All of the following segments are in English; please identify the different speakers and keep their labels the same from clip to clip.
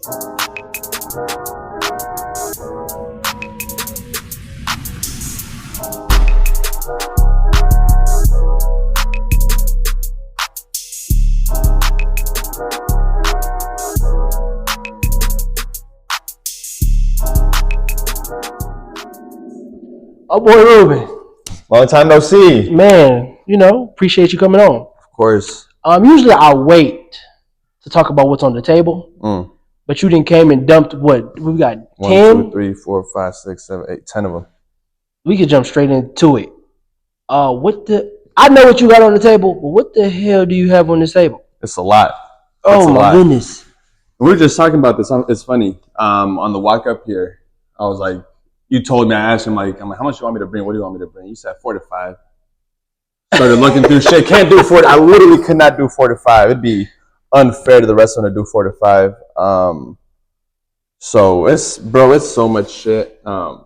Speaker 1: Oh boy, Ruben.
Speaker 2: Long time no see.
Speaker 1: Man, appreciate you coming on.
Speaker 2: Of course.
Speaker 1: Usually I wait to talk about what's on the table. But you didn't came and dumped what? We got 10?
Speaker 2: 1, 2, 3, 4, 5, 6, 7, 8, 10 of them.
Speaker 1: We could jump straight into it. I know what you got on the table, but what the hell do you have on this table?
Speaker 2: It's a lot.
Speaker 1: Oh my goodness.
Speaker 2: We were just talking about this. It's funny. On the walk up here, I was like, you told me, I asked him, I'm like, how much do you want me to bring? What do you want me to bring? You said 4 to 5. Started looking through shit. Can't do 4. I literally could not do 4 to 5. It'd be unfair to the rest of them to do 4 to 5. So it's so much shit. I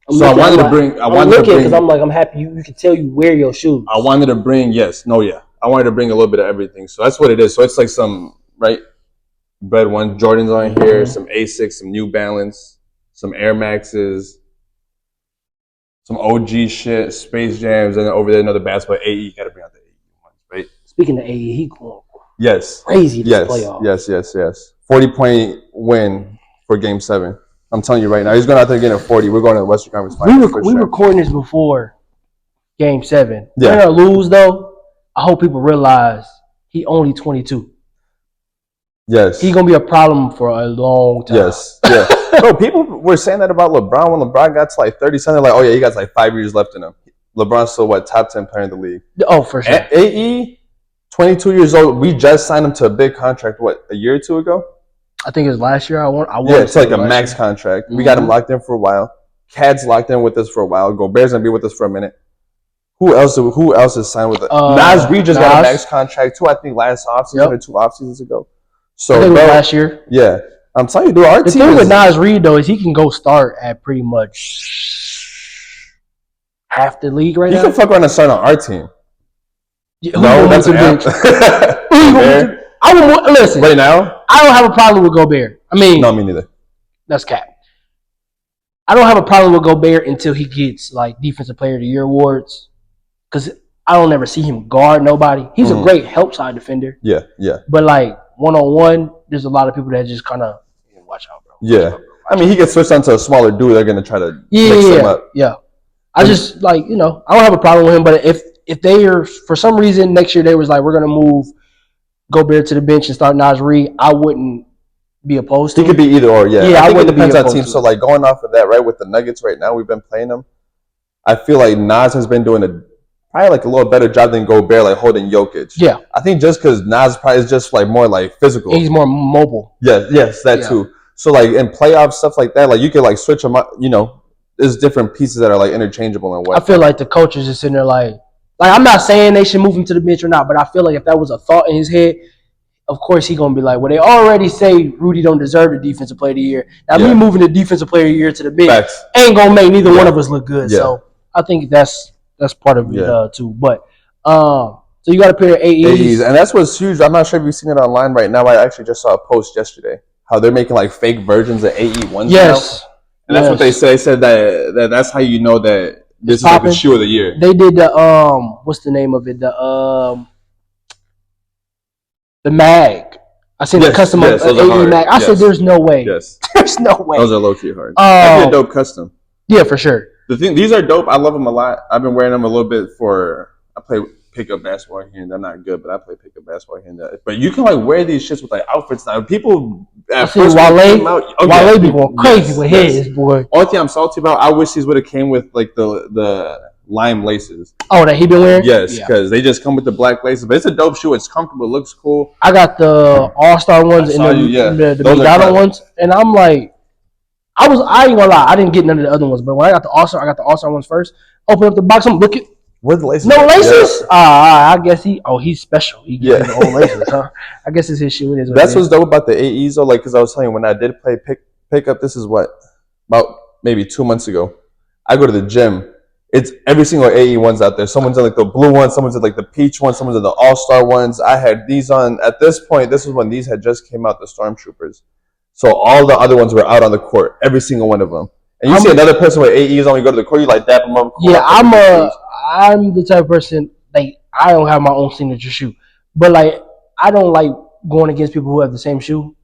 Speaker 2: wanted to bring
Speaker 1: because I'm happy you can tell you wear your shoes.
Speaker 2: I wanted to bring I wanted to bring a little bit of everything. So that's what it is. So it's like some Bread One Jordans on here, some Asics, some New Balance, some Air Maxes, some OG shit, Space Jams, and then over there another basketball AE. You gotta bring out the AE ones, right?
Speaker 1: Speaking of AE, he going
Speaker 2: yes,
Speaker 1: crazy this playoff.
Speaker 2: Yes. 40-point win for Game 7. I'm telling you right now, he's going out there getting a 40. We're going to the Western Conference Finals.
Speaker 1: We recording this before Game 7.
Speaker 2: Yeah.
Speaker 1: Win or lose though, I hope people realize he only 22.
Speaker 2: Yes.
Speaker 1: He's gonna be a problem for a long time.
Speaker 2: Yes. Yeah. Bro, people were saying that about LeBron when LeBron got to like 30-something. Like, oh yeah, he got like 5 years left in him. LeBron's still top 10 player in the league.
Speaker 1: Oh, for sure.
Speaker 2: AE, 22 years old. We just signed him to a big contract. What, a year or two ago?
Speaker 1: I think it was last year.
Speaker 2: It's like a max contract. We got him locked in for a while. Cad's locked in with us for a while. Gobert's gonna be with us for a minute. Who else is signed with it? Nas Reed just got a max contract too. I think last offseason or 2 off seasons ago. So
Speaker 1: I think it was last year.
Speaker 2: Yeah, I'm telling you, dude. Our
Speaker 1: the
Speaker 2: team
Speaker 1: thing with Nas Reed though is he can go start at pretty much half the league right now.
Speaker 2: He can fuck around and start on our team.
Speaker 1: Yeah,
Speaker 2: no, that's an bench.
Speaker 1: Listen.
Speaker 2: Right now,
Speaker 1: I don't have a problem with Gobert.
Speaker 2: No, me neither.
Speaker 1: That's cap. I don't have a problem with Gobert until he gets like Defensive Player of the Year awards, because I don't ever see him guard nobody. He's a great help side defender.
Speaker 2: Yeah.
Speaker 1: But like one-on-one, there's a lot of people that just kind of watch out, bro.
Speaker 2: Yeah. He gets switched onto a smaller dude. They're gonna try to mix him up.
Speaker 1: Yeah. I just I don't have a problem with him. But if they are for some reason next year they was like we're gonna move Gobert to the bench and start Nas Reed, I wouldn't be opposed to it.
Speaker 2: He could be either or. Yeah. I think it depends on team. So like going off of that, right, with the Nuggets right now, we've been playing them. I feel like Nas has been doing probably like a little better job than Gobert, like holding Jokic.
Speaker 1: Yeah.
Speaker 2: I think just because Nas probably is just like more like physical.
Speaker 1: He's more mobile.
Speaker 2: Yes, that too. So like in playoff stuff like that, like you could like switch them up, there's different pieces that are like interchangeable and what.
Speaker 1: I feel like the coaches are sitting there like I'm not saying they should move him to the bench or not, but I feel like if that was a thought in his head, of course he's gonna be like, well, they already say Rudy don't deserve the Defensive Player of the Year. Now me moving the Defensive Player of the Year to the bench ain't gonna make neither one of us look good. Yeah. So I think that's part of it too. But so you got a pair of AEs.
Speaker 2: And that's what's huge. I'm not sure if you've seen it online right now. I actually just saw a post yesterday how they're making like fake versions of AE ones now. And that's what they said. They said that's how you know that this is like the shoe of the year.
Speaker 1: They did the what's the name of it? The mag. I seen the custom AE mag. I said there's no way.
Speaker 2: Yes.
Speaker 1: There's no way.
Speaker 2: Those are low key hard. That'd be a dope custom.
Speaker 1: Yeah, for sure.
Speaker 2: These are dope. I love them a lot. I've been wearing them a little bit I play pickup basketball here and they're not good, but I play pickup basketball here and there. But you can like wear these shits with like outfits now. People at first
Speaker 1: Wale be going crazy with his boy.
Speaker 2: Only thing I'm salty about, I wish these would have came with like the lime laces.
Speaker 1: Oh, that he been wearing?
Speaker 2: Yes, because they just come with the black laces. But it's a dope shoe. It's comfortable. It looks cool.
Speaker 1: I got the All-Star ones and the McDonald ones, and I'm like, I ain't gonna lie, I didn't get none of the other ones, but when I got the All-Star ones first. Open up the box, I'm looking.
Speaker 2: Where the laces?
Speaker 1: No laces? I guess he's special. He gets his own laces, huh? I guess it's his shoe. It is.
Speaker 2: That's what's dope about the AEs though. Like, because I was telling you when I did play pickup, this is about maybe 2 months ago. I go to the gym. It's every single AE one's out there. Someone's in like the blue one, someone's in like the peach one, someone's in the All-Star ones. I had these on at this point. This is when these had just came out, the Stormtroopers. So all the other ones were out on the court, every single one of them. And you see another person with AEs on, you go to the court, you like dap them up.
Speaker 1: Yeah, I'm the type of person, like, I don't have my own signature shoe, but like I don't like going against people who have the same shoe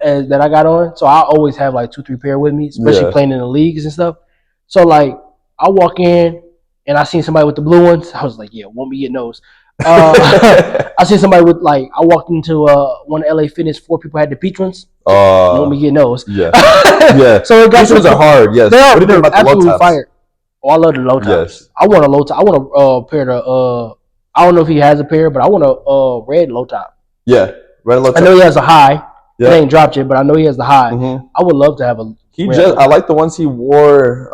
Speaker 1: as that I got on. So I always have like 2-3 pair with me, especially playing in the leagues and stuff. So like I walk in and I seen somebody with the blue ones. I was like, yeah, won't be getting those. I seen somebody with like, I walked into one LA Fitness, 4 people had the peach ones. Won't be getting those.
Speaker 2: Yeah, yeah.
Speaker 1: So
Speaker 2: these ones are hard. Yes.
Speaker 1: What do you think about the low tops? Fire. Oh, I love the low tops. Yes. I want a low top. I want a pair of I don't know if he has a pair, but I want a red low top.
Speaker 2: Yeah, red low top.
Speaker 1: I know he has a high. Yeah. It ain't dropped yet, but I know he has the high. I would love to have a.
Speaker 2: I like the ones he wore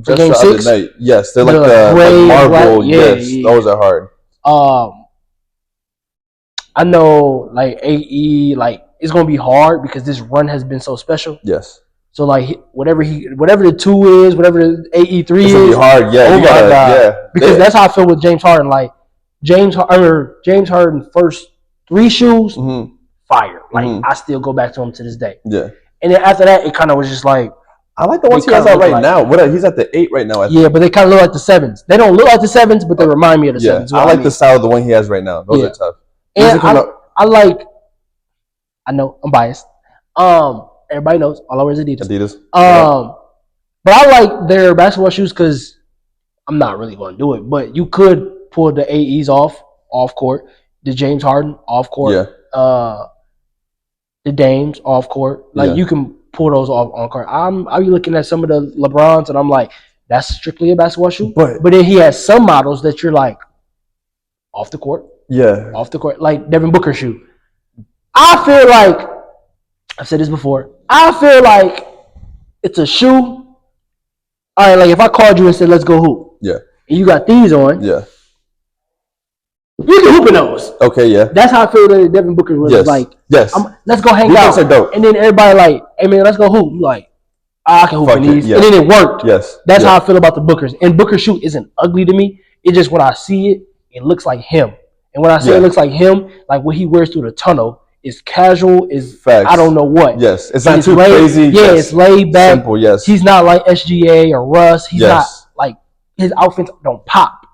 Speaker 2: just the other night. Yes, they're like the gray, marble. Yes, those are hard.
Speaker 1: I know like AE, like it's gonna be hard because this run has been so special.
Speaker 2: Yes.
Speaker 1: So like whatever the 2 is, whatever the AE3 is,
Speaker 2: gonna be hard. Yeah,
Speaker 1: oh my God. Because that's how I feel with James Harden. Like James Harden first 3 shoes, fire. Like I still go back to him to this day.
Speaker 2: Yeah.
Speaker 1: And then after that, it kind of was just like,
Speaker 2: I like the ones he has out right now. He's at the 8 right now.
Speaker 1: Yeah, but they kind of look like the 7s. They don't look like the 7s, but they remind me of the 7s.
Speaker 2: I like the style of the one he has right now. Those are tough.
Speaker 1: And I know I'm biased. Everybody knows all I wear is Adidas. But I like their basketball shoes because I'm not really going to do it. But you could pull the AEs off court, the James Harden off court, the Dames off court. Like you can pull those off on court. I'll be looking at some of the LeBrons and I'm like, that's strictly a basketball shoe. But then he has some models that you're like, off the court.
Speaker 2: Yeah.
Speaker 1: Off the court. Like Devin Booker shoe. I feel like, I've said this before, I feel like it's a shoe. All right, like if I called you and said, let's go hoop.
Speaker 2: Yeah.
Speaker 1: And you got these on.
Speaker 2: Yeah.
Speaker 1: You can hoop in those.
Speaker 2: Okay, yeah.
Speaker 1: That's how I feel that Devin Booker was like, let's go hang out.
Speaker 2: Are dope.
Speaker 1: And then everybody like, hey man, let's go hoop. I'm like, I can hoop in these. And then it worked.
Speaker 2: Yes.
Speaker 1: That's how I feel about the Bookers. And Booker's shoe isn't ugly to me. It's just when I see it, it looks like him. And when I say it looks like him, like what he wears through the tunnel is casual, is facts. I don't know what.
Speaker 2: Yes. It's not too crazy.
Speaker 1: Yeah, it's laid back.
Speaker 2: Simple, yes.
Speaker 1: He's not like SGA or Russ. He's not like, his outfits don't pop.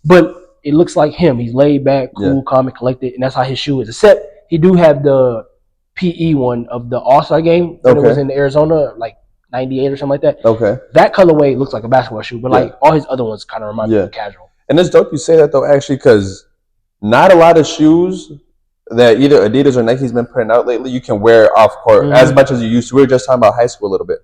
Speaker 1: But it looks like him. He's laid back, cool, calm, and collected, and that's how his shoe is. Except he do have the PE one of the All-Star game when it was in Arizona, like 98 or something like that.
Speaker 2: Okay.
Speaker 1: That colorway looks like a basketball shoe, but like all his other ones kind of remind me of casual.
Speaker 2: And it's dope you say that though, actually, because not a lot of shoes that either Adidas or Nike's been putting out lately you can wear off court as much as you used to. We were just talking about high school a little bit.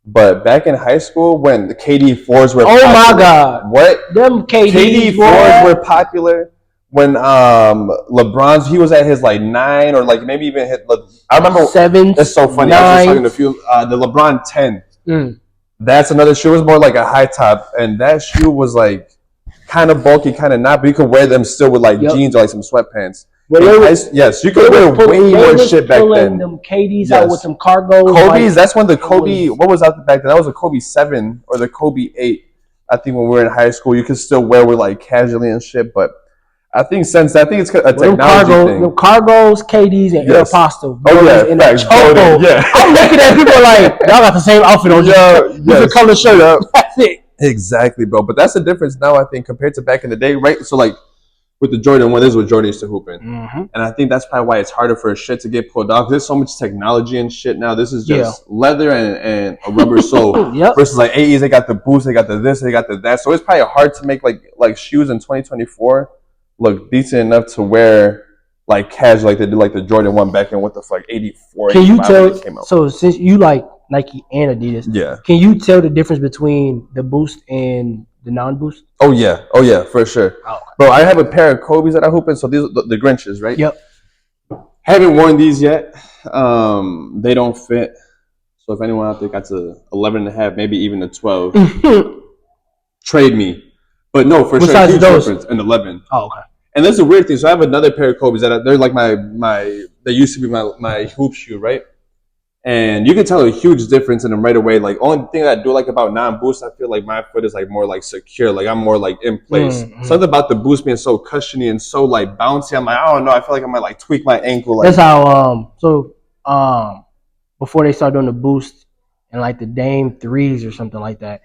Speaker 2: But back in high school when the KD4s were popular.
Speaker 1: Oh my God.
Speaker 2: What?
Speaker 1: Them
Speaker 2: KD4s were popular. When LeBron's, he was at his like 9 or like maybe even hit. I remember
Speaker 1: 7.
Speaker 2: That's so funny.
Speaker 1: 9.
Speaker 2: I was just talking to a few. The LeBron 10. That's another shoe. It was more like a high top, and that shoe was like kind of bulky, kind of not, but you could wear them still with like jeans or like some sweatpants. Yes, you could wear way more shit back then.
Speaker 1: Them KDs out with some cargos.
Speaker 2: Kobe's. That's when the Kobe. What was out back then? That was a Kobe 7 or the Kobe 8. I think when we were in high school, you could still wear with like casually and shit, but. I think it's a technology thing.
Speaker 1: The cargos, KDs, and Aeropostale.
Speaker 2: Oh yeah,
Speaker 1: in that choco.
Speaker 2: Yeah.
Speaker 1: I'm looking at people like y'all got the same outfit on. Different color shirt. That's it.
Speaker 2: Exactly, bro. But that's the difference now. I think compared to back in the day, right? So like with the Jordan 1, this is what Jordan used to hoop in, and I think that's probably why it's harder for a shit to get pulled off. There's so much technology and shit now. This is just leather and a rubber sole versus like AEs. They got the boost, they got the this, they got the that. So it's probably hard to make like shoes in 2024. Look decent enough to wear like casual, like they did like the Jordan 1 back in what the fuck 84.
Speaker 1: Can you tell? So since you like Nike and Adidas, can you tell the difference between the Boost and the non-Boost?
Speaker 2: Oh yeah, for sure. Oh. Bro, I have a pair of Kobe's that I hoop in. So these are the Grinches, right?
Speaker 1: Yep.
Speaker 2: Haven't worn these yet. They don't fit. So if anyone out there got to 11.5, maybe even a 12, trade me. But no, for sure, huge difference. An 11.
Speaker 1: Oh, okay.
Speaker 2: And that's a weird thing. So I have another pair of Kobe's that they're like they used to be my hoop shoe, right? And you can tell a huge difference in them right away. Like only thing that I do like about non-boost, I feel like my foot is like more like secure. Like I'm more like in place. Something about the boost being so cushiony and so like bouncy. I'm like, I don't know. I feel like I might like tweak my ankle. Like
Speaker 1: that's how before they started doing the boost and like the Dame 3s or something like that,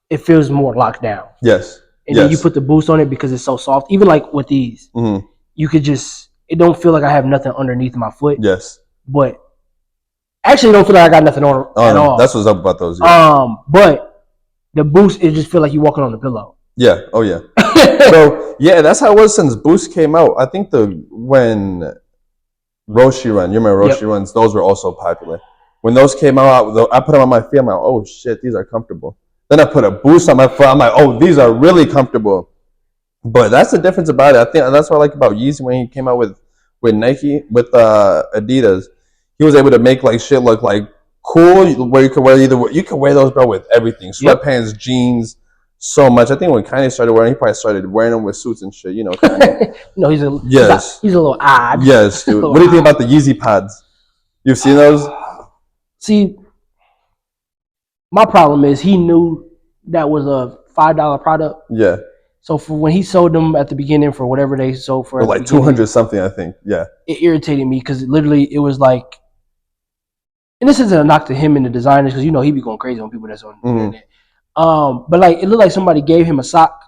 Speaker 1: it feels more locked down.
Speaker 2: Yes.
Speaker 1: And then you put the boost on it because it's so soft. Even like with these, you could just, it don't feel like I have nothing underneath my foot.
Speaker 2: Yes.
Speaker 1: But actually, don't feel like I got nothing on at all.
Speaker 2: That's what's up about those. Yeah.
Speaker 1: But the boost, it just feel like you walking on the pillow.
Speaker 2: Yeah. Oh yeah. So yeah, that's how it was since Boost came out. I think when Roshi Run, you remember Roshi Runs? Those were also popular. When those came out, I put them on my feet. I'm like, oh shit, these are comfortable. Then I put a Boost on my foot. I'm like, oh, these are really comfortable. But that's the difference about it. I think that's what I like about Yeezy when he came out with Nike, with Adidas. He was able to make like shit look like cool, where you could wear you can wear those, bro, with everything. Sweatpants, jeans, so much. I think when Kanye started wearing, he probably started wearing them with suits and shit. You know,
Speaker 1: no, he's a little odd.
Speaker 2: Yes, dude. What do you think about the Yeezy pods? You've seen those?
Speaker 1: See, my problem is he knew that was a $5 product.
Speaker 2: Yeah.
Speaker 1: So for when he sold them at the beginning for whatever they sold for,
Speaker 2: like 200 something, I think. Yeah.
Speaker 1: It irritated me because literally it was like, and this isn't a knock to him and the designers because you know he be going crazy on people that's on the internet. But like it looked like somebody gave him a sock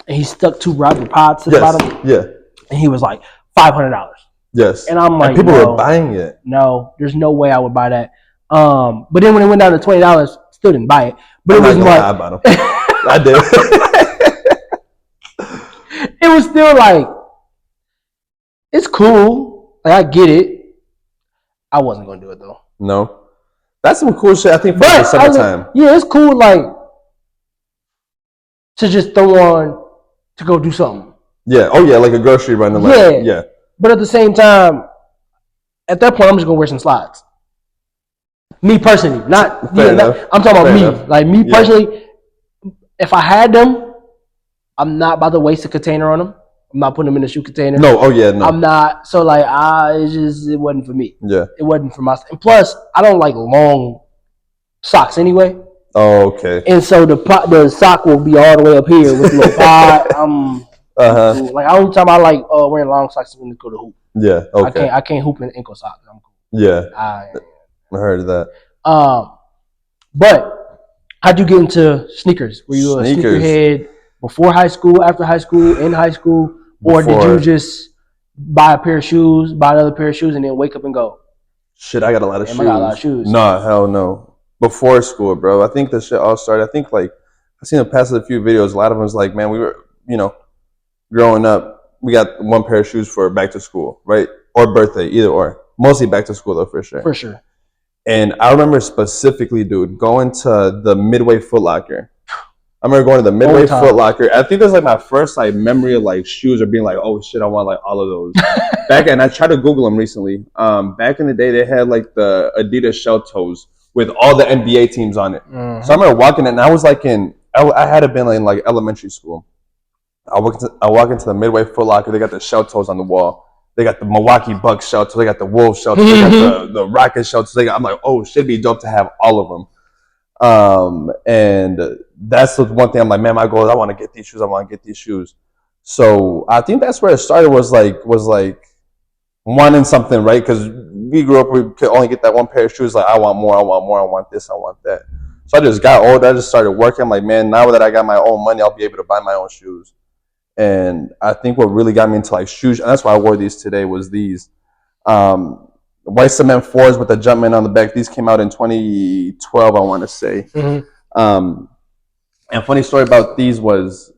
Speaker 1: and he stuck 2 rubber pods to the bottom.
Speaker 2: Yeah.
Speaker 1: And he was like $500.
Speaker 2: Yes.
Speaker 1: And I'm like,
Speaker 2: people were buying it.
Speaker 1: No, there's no way I would buy that. But then when it went down to $20, still didn't buy it. But it was like
Speaker 2: I bought them. I did.
Speaker 1: It was still like, it's cool. Like I get it. I wasn't gonna do it though.
Speaker 2: No, that's some cool shit. I think for the summertime.
Speaker 1: Yeah, it's cool. Like to just throw on to go do something.
Speaker 2: Yeah. Oh yeah, like a grocery run. Yeah.
Speaker 1: But at the same time, at that point, I'm just gonna wear some slides. Me personally, I'm talking about me. Like me personally, if I had them, I'm not about to waste a container on them. I'm not putting them in a shoe container.
Speaker 2: No. Oh yeah. No.
Speaker 1: I'm not. So like, it wasn't for me.
Speaker 2: Yeah.
Speaker 1: It wasn't for my. And plus, I don't like long socks anyway.
Speaker 2: Oh, okay.
Speaker 1: And so the sock will be all the way up here with a little pod. Like only time I like wearing long socks is when I go to hoop.
Speaker 2: Yeah. Okay.
Speaker 1: I can't hoop in ankle socks. I'm cool.
Speaker 2: Yeah. I heard of that.
Speaker 1: But how'd you get into sneakers? Were you a sneakerhead before high school, after high school, in high school, or did you just buy another pair of shoes, and then wake up and go?
Speaker 2: Shit, I got a lot of shoes.
Speaker 1: I got a lot of shoes.
Speaker 2: Nah, hell no. Before school, bro. I think the shit all started. I think like I've seen the past a few videos. A lot of them was like, man, we were, growing up, we got one pair of shoes for back to school, right? Or birthday, either or. Mostly back to school though, for sure.
Speaker 1: For sure.
Speaker 2: And I remember specifically, dude, going to the Midway Foot Locker. I remember going to the Midway Foot Locker. I think that's like my first like memory of like shoes or being like, oh shit, I want like all of those. And I tried to Google them recently. Back in the day, they had like the Adidas shell toes with all the NBA teams on it. Mm-hmm. So I remember walking in, and I was like I had to been in like elementary school. I walk into the Midway Foot Locker. They got the shell toes on the wall. They got the Milwaukee Bucks shell toes. They got the Wolves shell toes. They got the Rockets shell toes. I'm like, oh, shit, it'd be dope to have all of them. And that's the one thing I'm like, man, my goal is I want to get these shoes. So I think that's where it started, was like wanting something, right? Because we grew up, we could only get that one pair of shoes. Like, I want more, I want this, I want that. So I just got older. I just started working. I'm like, man, now that I got my own money, I'll be able to buy my own shoes. And I think what really got me into like shoes, and that's why I wore these today, was these white cement 4s with the Jumpman on the back. These came out in 2012, I want to say. Mm-hmm. And funny story about these was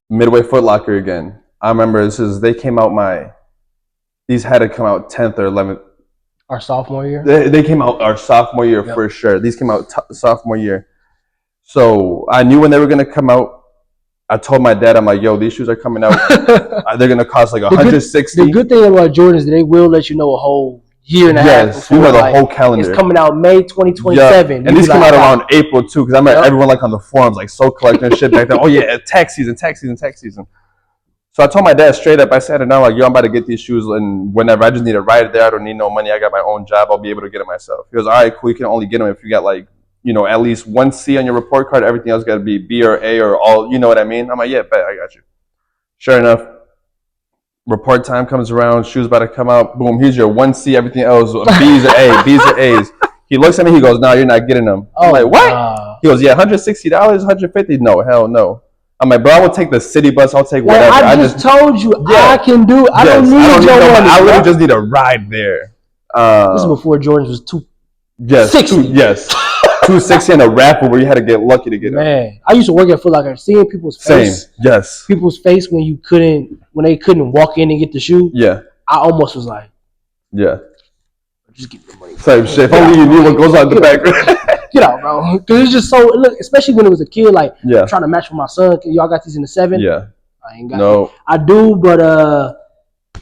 Speaker 2: Midway Foot Locker again. I remember they came out these had to come out 10th or 11th.
Speaker 1: Our sophomore year?
Speaker 2: They came out our sophomore year for sure. These came out sophomore year. So I knew when they were going to come out. I told my dad, I'm like, yo, these shoes are coming out. They're going to cost like $160.
Speaker 1: The good thing about Jordan is they will let you know a whole year and a half before.
Speaker 2: You know the whole calendar.
Speaker 1: It's coming out May 2027.
Speaker 2: Yeah. And these come out around April too, because I remember everyone like on the forums, like so collecting shit back then. Oh yeah, tax season. So I told my dad straight up, I said, and I'm like, yo, I'm about to get these shoes, and whenever, I just need to ride it there. I don't need no money. I got my own job. I'll be able to get it myself. He goes, all right, cool. You can only get them if you got like, at least one C on your report card. Everything else got to be B or A or all. You know what I mean? I'm like, yeah, bet, I got you. Sure enough, Report time comes around, shoes about to come out. Boom, here's your 1C, everything else. B's or A, B's or A's. He looks at me, he goes, "No, you're not getting them." I'm like, "What?" He goes, "Yeah, $160, $150." No, hell no. I'm like, "Bro, I will take the city bus. I'll take whatever."
Speaker 1: I just told you, I can do it. I don't need your money.
Speaker 2: I literally just need a ride there.
Speaker 1: This is before Jordans was
Speaker 2: Yes, 260 and a rapper where you had to get lucky to get them.
Speaker 1: Man, I used to work at Foot Locker, seeing people's face.
Speaker 2: Same, yes.
Speaker 1: People's face when they couldn't walk in and get the shoe.
Speaker 2: Yeah.
Speaker 1: I almost was like,
Speaker 2: yeah.
Speaker 1: Just give me the money.
Speaker 2: Same shit. If only you knew what goes on in the background.
Speaker 1: Get out, bro. Because it's just so, look, especially when it was a kid, like, trying to match with my son. Y'all got these in the 7?
Speaker 2: Yeah.
Speaker 1: I ain't got it. I do, but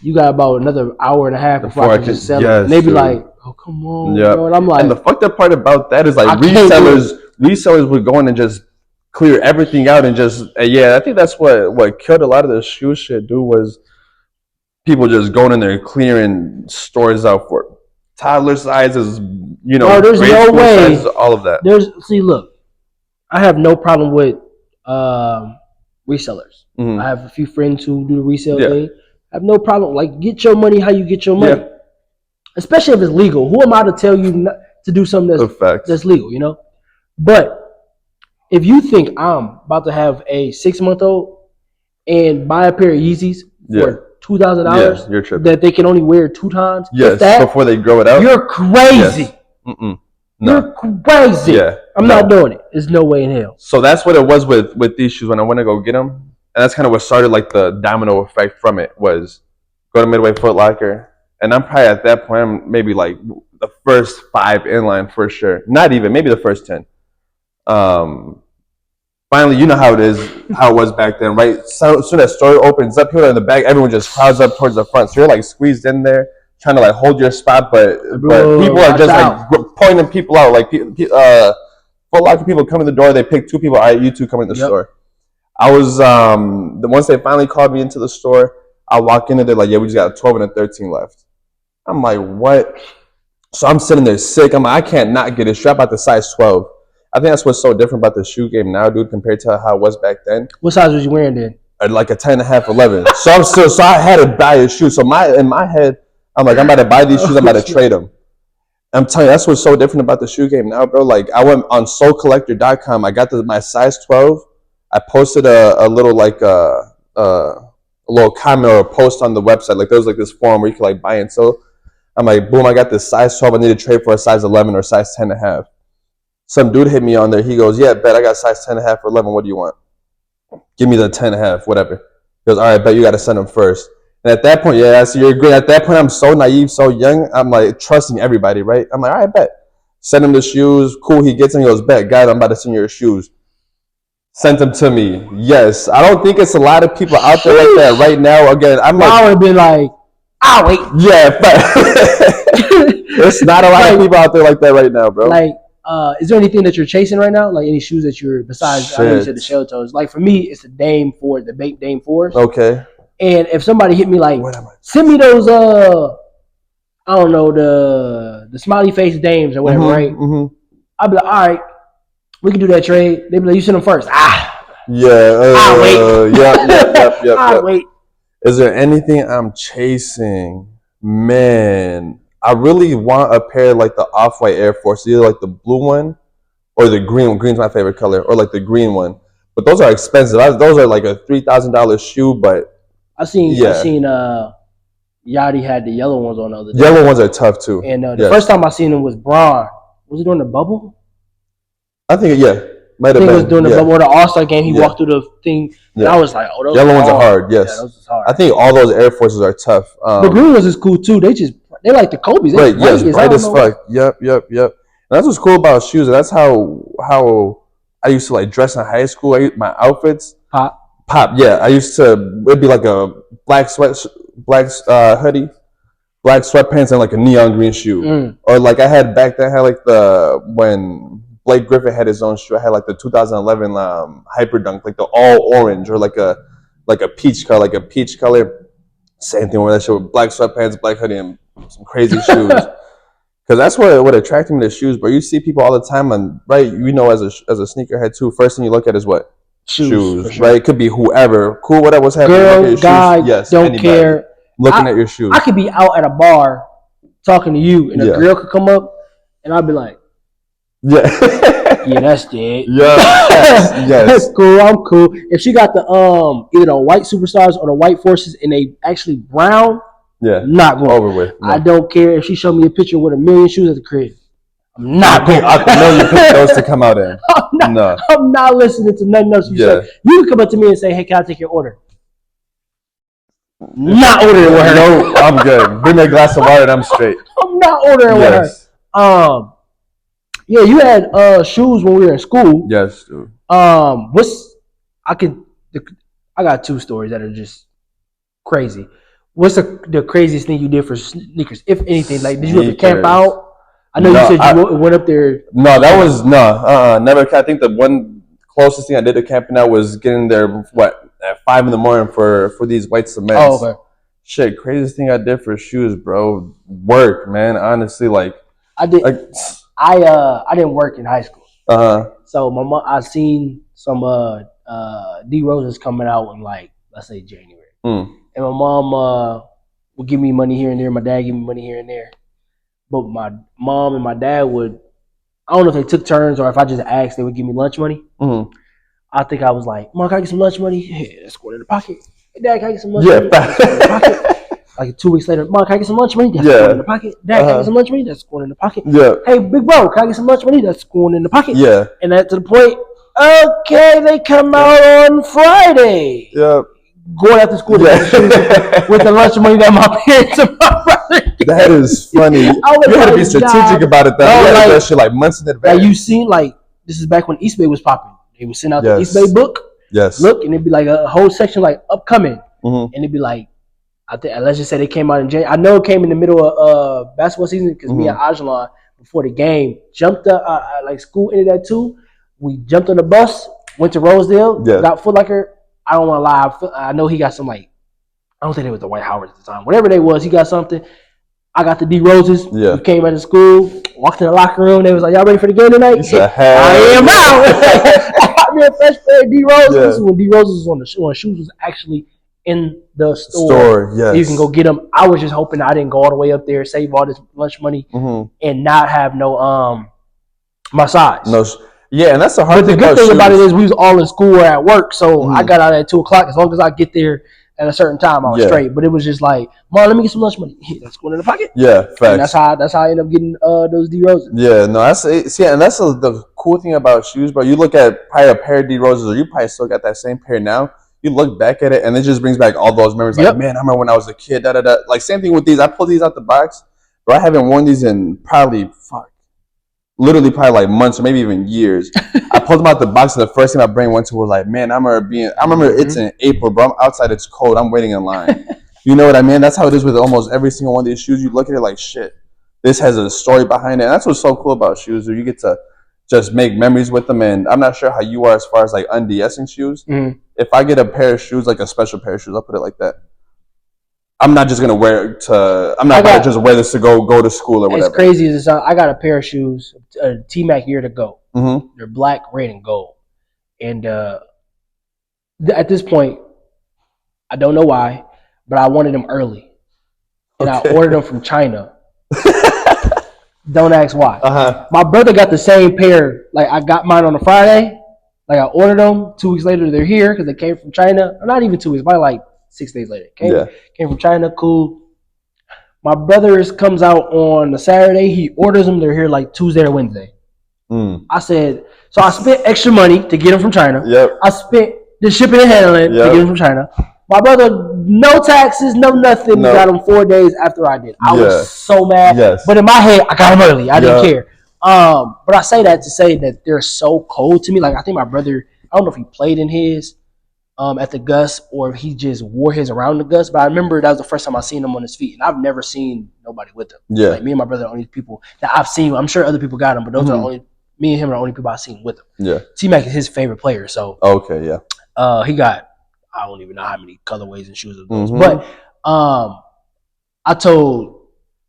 Speaker 1: you got about another hour and a half before I can just sell it. And they be like, "Oh, come on."
Speaker 2: Yeah.
Speaker 1: Bro. And I'm like,
Speaker 2: and the fucked up part about that is like resellers would go in and just clear everything out and just, I think that's what killed a lot of the shoe shit, dude, was people just going in there and clearing stores out for toddler sizes,
Speaker 1: bro, there's no way.
Speaker 2: Sizes, all of that.
Speaker 1: Look, I have no problem with resellers.
Speaker 2: Mm-hmm.
Speaker 1: I have a few friends who do the resale thing. I have no problem. Like, get your money how you get your money. Yeah. Especially if it's legal. Who am I to tell you not to do something that's legal, you know? But if you think I'm about to have a 6-month-old and buy a pair of Yeezys for $2,000 that they can only wear 2 times,
Speaker 2: before they grow it out,
Speaker 1: you're crazy.
Speaker 2: Yes. No.
Speaker 1: You're crazy.
Speaker 2: Yeah.
Speaker 1: I'm not doing it. There's no way in hell.
Speaker 2: So that's what it was with these shoes when I went to go get them. And that's kind of what started like the domino effect from it, was go to Midway Foot Locker. And I'm probably at that point, I'm maybe like the first 5 in line for sure. Not even, maybe the first 10. Finally, you know how it was back then, right? So as soon as store opens up, people in the back, everyone just crowds up towards the front. So you're like squeezed in there, trying to like hold your spot, but people are just like pointing people out. Like Foot Locker people come in the door, they pick 2 people. All right, you 2 come in the store. I was once they finally called me into the store, I walk in and they're like, "Yeah, we just got a 12 and a 13 left." I'm like, "What?" So I'm sitting there sick. I'm like, I can't not get a strap out the size 12. I think that's what's so different about the shoe game now, dude, compared to how it was back then.
Speaker 1: What size was you wearing then?
Speaker 2: Like a 10.5, 11. So I had to buy a shoe. So in my head, I'm like, I'm about to buy these shoes. I'm about to trade them. I'm telling you, that's what's so different about the shoe game now, bro. Like, I went on SoulCollector.com. I got my size 12. I posted a little like a little comment or a post on the website. Like, there was like this forum where you could like buy and sell. I'm like, boom, I got this size 12. I need to trade for a size 11 or size 10.5. Some dude hit me on there. He goes, "Yeah, bet I got size 10.5 or 11. What do you want?" "Give me the 10.5, whatever." He goes, "All right, bet you got to send them first." And at that point, so you're great. At that point, I'm so naive, so young. I'm like trusting everybody, right? I'm like, "All right, bet." Send him the shoes. Cool. He gets them. He goes, "Bet, guys, I'm about to send you your shoes." Sent them to me. Yes. I don't think it's a lot of people out there like that right now. Again, I
Speaker 1: would have been like, "I'll wait."
Speaker 2: Yeah, there's not a lot of people out there like that right now, bro.
Speaker 1: Like, is there anything that you're chasing right now? Like any shoes that you're, besides, I know you said the shell toes. Like for me, it's the Dame 4, the Bait Dame 4s.
Speaker 2: Okay.
Speaker 1: And if somebody hit me like, "Send me those, I don't know, the smiley face Dames or whatever, right?" Mm-hmm. I'd be like, "All right, we can do that trade." They'd be like, "You send them first."
Speaker 2: Yeah.
Speaker 1: I'll wait.
Speaker 2: Yep.
Speaker 1: I'll wait.
Speaker 2: Is there anything I'm chasing? Man, I really want a pair like the Off-White Air Force, either like the blue one or the green one. Green's my favorite color, or like the green one. But those are expensive. Those are like a $3,000 shoe. But
Speaker 1: I seen Yachty had the yellow ones on the other day.
Speaker 2: Yellow ones are tough too.
Speaker 1: And the first time I seen him was Braun. Was he during the bubble?
Speaker 2: I think might have been.
Speaker 1: It was during the bubble or the All-Star game. He walked through the thing. And I was like, "Oh, those
Speaker 2: yellow ones are hard." Yes.
Speaker 1: Yeah, those are hard.
Speaker 2: I think all those Air Forces are tough.
Speaker 1: The green ones is cool too. They like the Kobe's.
Speaker 2: Right, yes, bright as fuck. Yep. And that's what's cool about shoes. And that's how I used to like dress in high school. My outfits
Speaker 1: pop.
Speaker 2: Yeah, I used to. It'd be like a black hoodie, black sweatpants, and like a neon green shoe. Or like I had back then. I had like when Blake Griffin had his own shoe. I had like the 2011 Hyper Dunk, like the all orange, or like a peach color, Same thing with that shit with black sweatpants, black hoodie, and some crazy shoes. Because that's what attracted me to shoes. But you see people all the time, and right, you know, as a sneakerhead too. First thing you look at is what? Shoes, sure. Right? It could be whoever, cool, whatever was happening.
Speaker 1: Girl, guy, yes, don't anybody. Care.
Speaker 2: looking at your shoes.
Speaker 1: I could be out at a bar talking to you, and a girl could come up, and I'd be like,
Speaker 2: yeah,
Speaker 1: that's it.
Speaker 2: Yes.
Speaker 1: That's cool. I'm cool. If she got the either the white superstars or the white forces, and they actually brown, not going
Speaker 2: over with. No.
Speaker 1: I don't care if she showed me a picture with a million shoes at the crib. I'm not going.
Speaker 2: I know you picked those to come out in.
Speaker 1: I'm not listening to nothing else you say. You can come up to me and say, "Hey, can I take your order?" Not ordering with her.
Speaker 2: No, I'm good. Bring me a glass of water and I'm straight.
Speaker 1: I'm not ordering with her. Yeah, you had shoes when we were in school.
Speaker 2: Yes, dude.
Speaker 1: I got two stories that are just crazy. What's the craziest thing you did for sneakers, if anything? Like, did you ever camp out? I know you said you went up there.
Speaker 2: No, that was never. I think the one closest thing I did to camping out was getting there at 5 a.m. for these white cements.
Speaker 1: Oh, okay.
Speaker 2: Shit, craziest thing I did for shoes, bro. Work, man. Honestly,
Speaker 1: I did. I didn't work in high school. So my mom, I seen some D Roses coming out in let's say January, and my mom would give me money here and there. My dad give me money here and there, but my mom and my dad would. I don't know if they took turns or if I just asked, they would give me lunch money. I think I was like, "Mom, can I get some lunch money?" Yeah, that's going in the pocket. Hey, Dad, can I get some lunch money? That's going in the pocket. Like 2 weeks later, Mom, can I get some lunch money? That's going in the pocket. Dad, can I get some lunch money? That's going in the pocket. Hey, big bro, can I get some lunch money? That's going in the pocket. And that's to the point, okay, they come out on Friday. Going after school with the lunch money that my parents and my brother gave.
Speaker 2: That is funny. You had to be strategic about it, though. You had to do that shit months in advance.
Speaker 1: You seen, this is back when East Bay was popping. They would send out the East Bay book. Look, and it'd be like a whole section upcoming. And it'd be like, I think, let's just say they came out in January. I know it came in the middle of basketball season because me and Ajlan, before the game, jumped up, school ended at 2. We jumped on the bus, went to Rosedale, got Foot Locker. I don't want to lie. I know he got some, I don't think it was the White Howards at the time. Whatever they was, he got something. I got the D Roses. We came out of school, walked in the locker room. They was like, "Y'all ready for the game tonight?" I am now. I got me a fresh pair of D Roses. This is when D Roses was when shoes was actually in the store. You can go get them. I was just hoping I didn't go all the way up there, save all this lunch money, and not have no my size.
Speaker 2: And that's the hard thing.
Speaker 1: But the good thing about it is we was all in school or at work, so I got out at 2:00. As long as I get there at a certain time, I was straight. But it was just like, "Mom, let me get some lunch money." That's going in the pocket.
Speaker 2: Facts.
Speaker 1: And that's how I ended up getting those D Roses.
Speaker 2: And that's the cool thing about shoes, bro. You look at probably a pair of D Roses, or you probably still got that same pair now. You look back at it, and it just brings back all those memories. Man, I remember when I was a kid. Same thing with these. I pulled these out the box, but I haven't worn these in probably months or maybe even years. I pulled them out the box, and the first thing my brain went to was man, I remember it's in April, bro. I'm outside, it's cold. I'm waiting in line. You know what I mean? That's how it is with almost every single one of these shoes. You look at it like, shit, this has a story behind it. And that's what's so cool about shoes. You get to just make memories with them. And I'm not sure how you are as far as unde-essing shoes. If I get a pair of shoes, a special pair of shoes, I'll put it like that. I'm not just gonna wear it I'm not gonna just wear this to go to school or whatever.
Speaker 1: As crazy as I got a pair of shoes, a T-Mac year to go. They're black, red, and gold. And at this point, I don't know why, but I wanted them early, and I ordered them from China. Don't ask why. My brother got the same pair. I got mine on a Friday. I ordered them. 2 weeks later, they're here because they came from China. Or not even 2 weeks, probably 6 days later. Came from China. Cool. My brother's comes out on a Saturday. He orders them. They're here Tuesday or Wednesday. I said, so I spent extra money to get them from China. I spent the shipping and handling to get them from China. My brother, no taxes, no nothing. No. Got them 4 days after I did. I was so mad. But in my head, I got them early. I didn't care. But I say that to say that they're so cold to me. I think my brother, I don't know if he played in his at the Gus or if he just wore his around the Gus. But I remember that was the first time I seen him on his feet. And I've never seen nobody with them. Me and my brother are the only people that I've seen. I'm sure other people got them, but those are the only, me and him are the only people I've seen with them. T-Mac is his favorite player. So he got, I don't even know how many colorways and shoes of those. But I told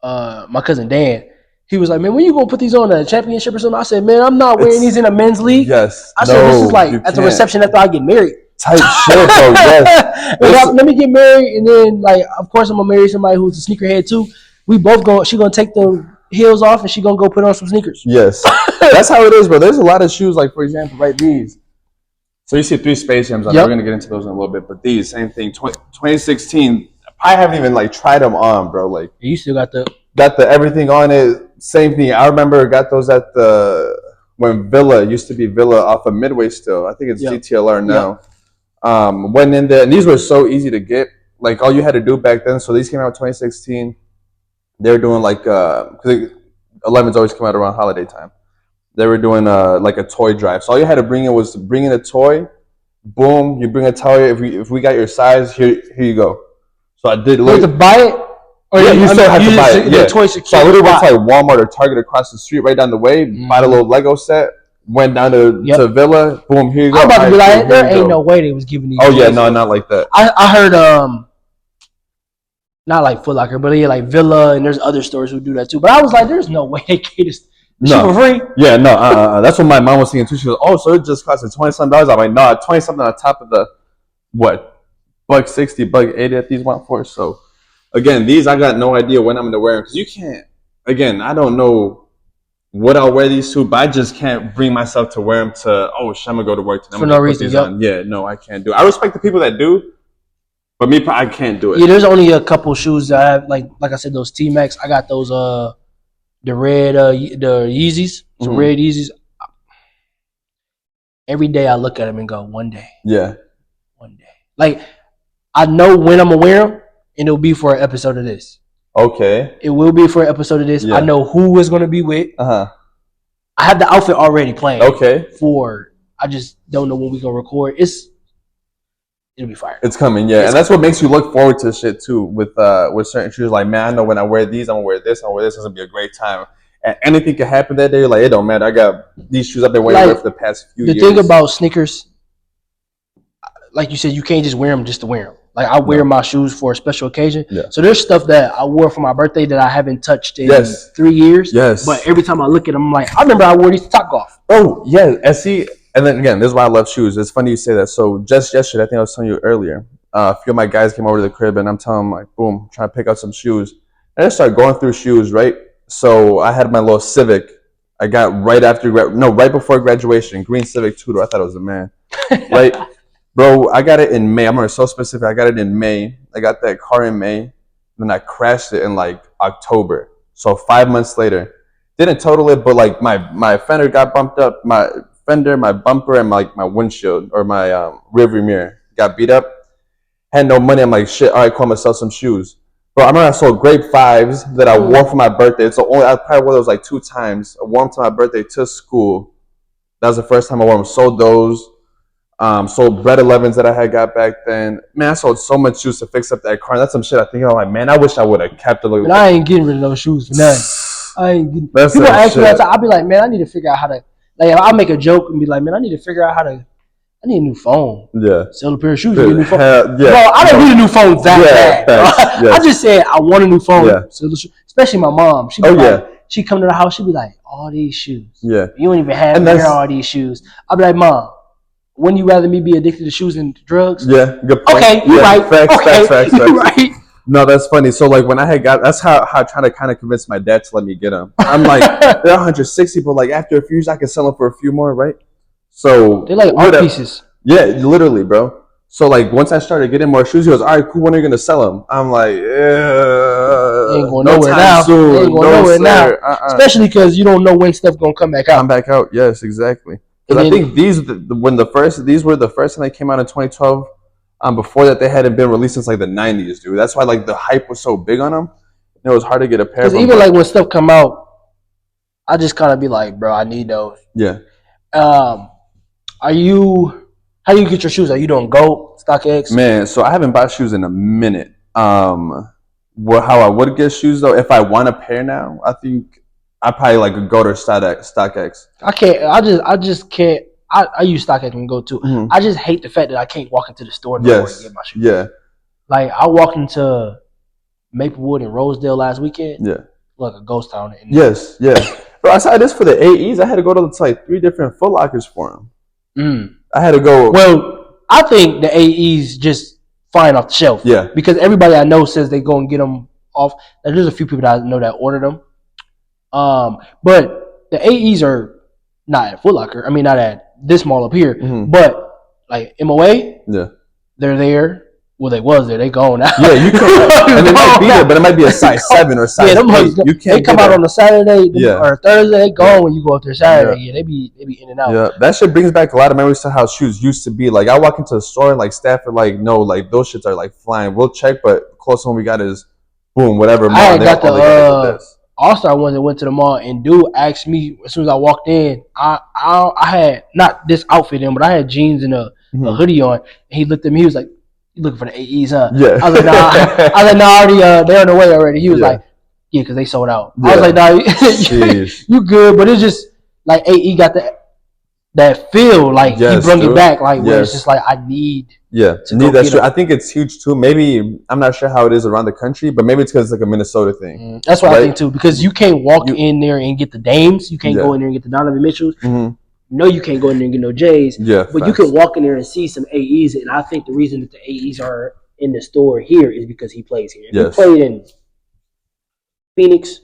Speaker 1: my cousin Dan, he was like, "Man, when you gonna put these on a championship or something?" I said, "Man, I'm not wearing these in a men's league." I said, "This is at the reception after I get married."
Speaker 2: Type shit, bro. Yes.
Speaker 1: Let me get married, and then like, of course, I'm gonna marry somebody who's a sneakerhead too. We both go. She gonna take the heels off, and she gonna go put on some sneakers.
Speaker 2: Yes, that's how it is, bro. There's a lot of shoes, like for example, right these. So you see 3 Space Jams on. We're gonna get into those in a little bit, but these same thing. 2016. I haven't even like tried them on, bro. Like
Speaker 1: you still got the
Speaker 2: everything on it. Same thing. I remember got those at when Villa used to be Villa off of Midway still. I think it's GTLR now. Went in there, and these were so easy to get. Like all you had to do back then. So these came out in 2016. They were doing like 11s always come out around holiday time. They were doing like a toy drive. So all you had to bring in was bring in a toy. Boom, you bring a toy. If we got your size, here you go. So I did.
Speaker 1: You have to buy it.
Speaker 2: Or yeah, you still have to buy it. Yeah.
Speaker 1: Toy
Speaker 2: so I literally went to like Walmart or Target across the street, right down the way. Bought a little Lego set. Went down to Villa. Boom, here you go.
Speaker 1: I'm about to be like, there ain't no way they was giving these.
Speaker 2: Oh yeah, no, not like that.
Speaker 1: I heard not like Foot Locker, but yeah, like Villa, and there's other stores who do that too. But I was like, there's no way they gave this shit for free.
Speaker 2: Yeah, no, that's what my mom was thinking too. She was, oh, so it just cost $20-something. I'm like, no, 20-something on top of the what, $160, $180 that these went for. So again, these I got no idea when I'm gonna wear them because you can't. Again, I don't know what I'll wear these to, but I just can't bring myself to wear them to. Oh, shit, I'm gonna go to work today.
Speaker 1: For no reason.
Speaker 2: Yeah, no, I can't do it. I respect the people that do. But me, I can't do it.
Speaker 1: Yeah, there's only a couple shoes that I have, like I said, those T-Max. I got those the red the Yeezys, some red Yeezys. Every day I look at them and go, one day.
Speaker 2: Yeah.
Speaker 1: One day. Like I know when I'm gonna wear them, and it'll be for an episode of this.
Speaker 2: Okay.
Speaker 1: It will be for an episode of this. Yeah. I know who is gonna be with.
Speaker 2: I
Speaker 1: have the outfit already planned.
Speaker 2: Okay.
Speaker 1: I just don't know when we gonna record. It'll be fire.
Speaker 2: It's coming, yeah. And that's what makes you look forward to shit too with certain shoes. Like, man, I know when I wear these, I'm gonna wear this, It's gonna be a great time. And anything can happen that day. Like, it don't matter. I got these shoes I've been wearing for the past few years.
Speaker 1: The thing about sneakers, like you said, you can't just wear them just to wear them. Like, I wear my shoes for a special occasion.
Speaker 2: Yeah.
Speaker 1: So there's stuff that I wore for my birthday that I haven't touched in 3 years.
Speaker 2: Yes.
Speaker 1: But every time I look at them, I'm like, I remember I wore these to Topgolf.
Speaker 2: Oh, yeah. And see, and then again, this is why I love shoes. It's funny you say that. So just yesterday, I think I was telling you earlier, a few of my guys came over to the crib, and I'm telling them, like, boom, trying to pick out some shoes. And I started going through shoes, right? So I had my little Civic. I got right before graduation, green Civic two-door. I thought it was a man, right? Bro, I got it in May. I'm so specific. I got it in May. I got that car in May. Then I crashed it in like October. So 5 months later, didn't total it, but like my fender got bumped up. My fender, my bumper, and like my windshield or my rearview mirror got beat up. Had no money. I'm like, shit. All right, cool. I'm gonna sell some shoes. Bro, I remember I sold Grape 5s that I wore for my birthday. It's the only I probably wore those like 2 times. I wore them to my birthday to school. That was the first time I wore them. Sold those. Sold Bread 11s that I had got back then. Man, I sold so much shoes to fix up that car. And that's some shit I think I'm like, man, I wish I would have kept it.
Speaker 1: But I ain't getting rid of those shoes for nothing. I ain't getting. People ask me all the time. I'll be like, man, I need to figure out how to. Like, I'll make a joke and be like, man, I need to figure out how to. I need a new phone.
Speaker 2: Yeah.
Speaker 1: Sell a pair of shoes. Get a new phone.
Speaker 2: Yeah.
Speaker 1: Bro, I don't need a new phone that bad. Yes. I just said I want a new phone.
Speaker 2: Yeah.
Speaker 1: So, especially my mom. She she come to the house. She be like, all these shoes.
Speaker 2: Yeah.
Speaker 1: You don't even have to wear all these shoes. I'll be like, Mom, wouldn't you rather me be addicted to shoes than drugs?
Speaker 2: Yeah. Good point.
Speaker 1: Okay, you're right.
Speaker 2: Facts.
Speaker 1: You're right.
Speaker 2: No, that's funny. So like when I had that's how I try to kind of convince my dad to let me get them. I'm like, they're 160, but like after a few years I can sell them for a few more, right? So
Speaker 1: they're like art pieces.
Speaker 2: Yeah, literally, bro. So like once I started getting more shoes, he goes, all right, cool, when are you gonna sell them? I'm like,
Speaker 1: ain't going nowhere now.
Speaker 2: Soon.
Speaker 1: Ain't going nowhere now. Especially because you don't know when stuff gonna come back out.
Speaker 2: Come back out, yes, exactly. Because I think these were the first time they came out in 2012. Before that, they hadn't been released since like the 90s, dude. That's why like the hype was so big on them. It was hard to get a pair.
Speaker 1: Because even like when stuff come out, I just kind of be like, bro, I need those.
Speaker 2: Yeah.
Speaker 1: How do you get your shoes? Are you doing Go, StockX?
Speaker 2: Man, so I haven't bought shoes in a minute. How I would get shoes though, if I want a pair now, I think I probably like a Go to StockX.
Speaker 1: I can't. I just can't. I use StockX and Go too. Mm-hmm. I just hate the fact that I can't walk into the store and get my shoes.
Speaker 2: Yeah.
Speaker 1: Like I walked into Maplewood and Rosedale last weekend.
Speaker 2: Yeah.
Speaker 1: Like a ghost town.
Speaker 2: Yes. Yeah. Bro, I saw this for the AEs. I had to go to like 3 different Foot Lockers for them. I had to go.
Speaker 1: Well, I think the AEs just flying off the shelf.
Speaker 2: Yeah.
Speaker 1: Because everybody I know says they go and get them off. Like, there's a few people that I know that ordered them. But the AEs are not at Foot Locker. I mean, not at this mall up here.
Speaker 2: Mhm.
Speaker 1: But like MOA,
Speaker 2: Yeah.
Speaker 1: they're there. Well, they was there. They gone now.
Speaker 2: Yeah, you can. And it might be there, but it might be a size 7 or size 8. You can't.
Speaker 1: They come out on a Saturday
Speaker 2: Yeah.
Speaker 1: or Thursday. They gone when you go up there Saturday. Yeah, they be in and out.
Speaker 2: Yeah, that shit brings back a lot of memories to how shoes used to be. Like I walk into a store like Stafford, like no, like those shits are like flying. We'll check, but close one we got is boom, whatever.
Speaker 1: I had got the All-Star ones that went to the mall, and dude asked me as soon as I walked in. I had not this outfit in, but I had jeans and a hoodie on. And he looked at me. He was like, "You looking for the AEs, huh?"
Speaker 2: Yeah.
Speaker 1: I was like, "Nah." I was like, "Nah, already. They're on the way already." He was like, "Yeah, because they sold out." Yeah. I was like, "Nah, you good?" But it's just like AE got that feel, like he brought it back, like where it's just like I need.
Speaker 2: Yeah, that's true. I think it's huge too. Maybe I'm not sure how it is around the country, but maybe it's because it's like a Minnesota thing.
Speaker 1: That's what I think too, because you can't walk in there and get the Dames. You can't go in there and get the Donovan Mitchells. No, you can't go in there and get no J's.
Speaker 2: Yeah,
Speaker 1: but you can walk in there and see some AEs, and I think the reason that the AEs are in the store here is because he plays here. If he played in Phoenix,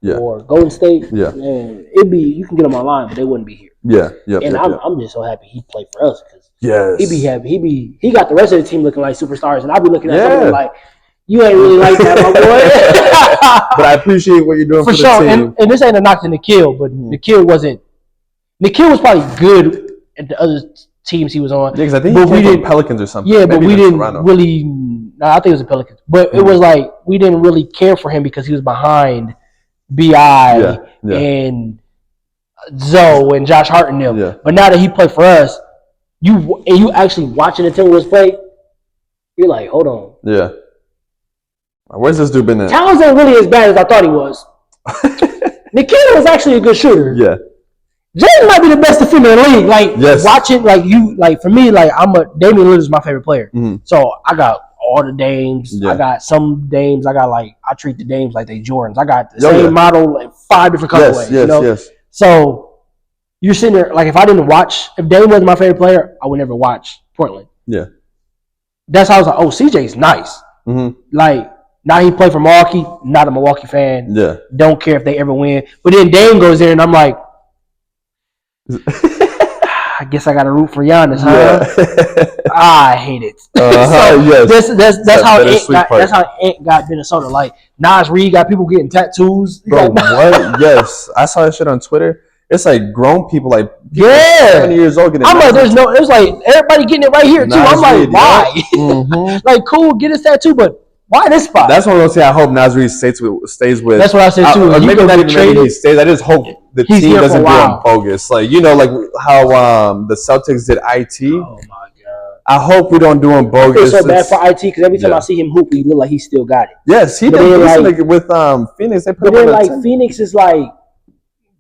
Speaker 1: or Golden State, man, it'd be, you can get them online, but they wouldn't be here. And I'm just so happy he played for us, because he'd be happy. He got the rest of the team looking like superstars, and I'll be looking at someone like, you ain't really like that, my boy.
Speaker 2: But I appreciate what you're doing for
Speaker 1: sure.
Speaker 2: The team.
Speaker 1: And this ain't a knock to Nikhil, but Nikhil was probably good at the other teams he was on.
Speaker 2: Yeah, because I think he came from Pelicans or something.
Speaker 1: Yeah, but we didn't really. I think it was the Pelicans. But it was like we didn't really care for him because he was behind B.I. and Zoe and Josh Hart and them. But now that he played for us, you actually watching the Timberwolves play, you're like, hold on.
Speaker 2: Yeah. Where's this dude been at?
Speaker 1: Towns ain't really as bad as I thought he was. Nikhil was actually a good shooter.
Speaker 2: Yeah.
Speaker 1: James might be the best defender in the league. Like watching, like for me, like Damian Lillard is my favorite player. So I got all the Dames. I got some Dames. I treat the Dames like they Jordans. I got the same model, like 5 different colorways.
Speaker 2: Yes.
Speaker 1: So you're sitting there, like if Dame wasn't my favorite player, I would never watch Portland.
Speaker 2: Yeah.
Speaker 1: That's how I was like, oh, CJ's nice. Like now he played for Milwaukee. Not a Milwaukee fan.
Speaker 2: Yeah.
Speaker 1: Don't care if they ever win. But then Dame goes there, and I'm like, I guess I got to root for Giannis, huh? I hate it. That's how Ant got Minnesota. Like Nas Reed got people getting tattoos.
Speaker 2: Bro, what? Yes, I saw that shit on Twitter. It's like grown people, like 70 years old, getting.
Speaker 1: I'm like, there's like everybody getting it right here too. I'm like, why? Like, cool, get his tattoo, but why this spot?
Speaker 2: That's what I'm gonna say. I hope Nas Reed stays with.
Speaker 1: That's what I said too.
Speaker 2: Maybe not even maybe he stays. I just hope the team doesn't go on bogus. Like like how the Celtics did IT.
Speaker 1: Oh my god!
Speaker 2: I hope we don't do him bogus.
Speaker 1: I feel so bad for IT because every time I see him hoop, he look like he still got it.
Speaker 2: Yes, he did. Like, with Phoenix, they put him on
Speaker 1: Phoenix is like.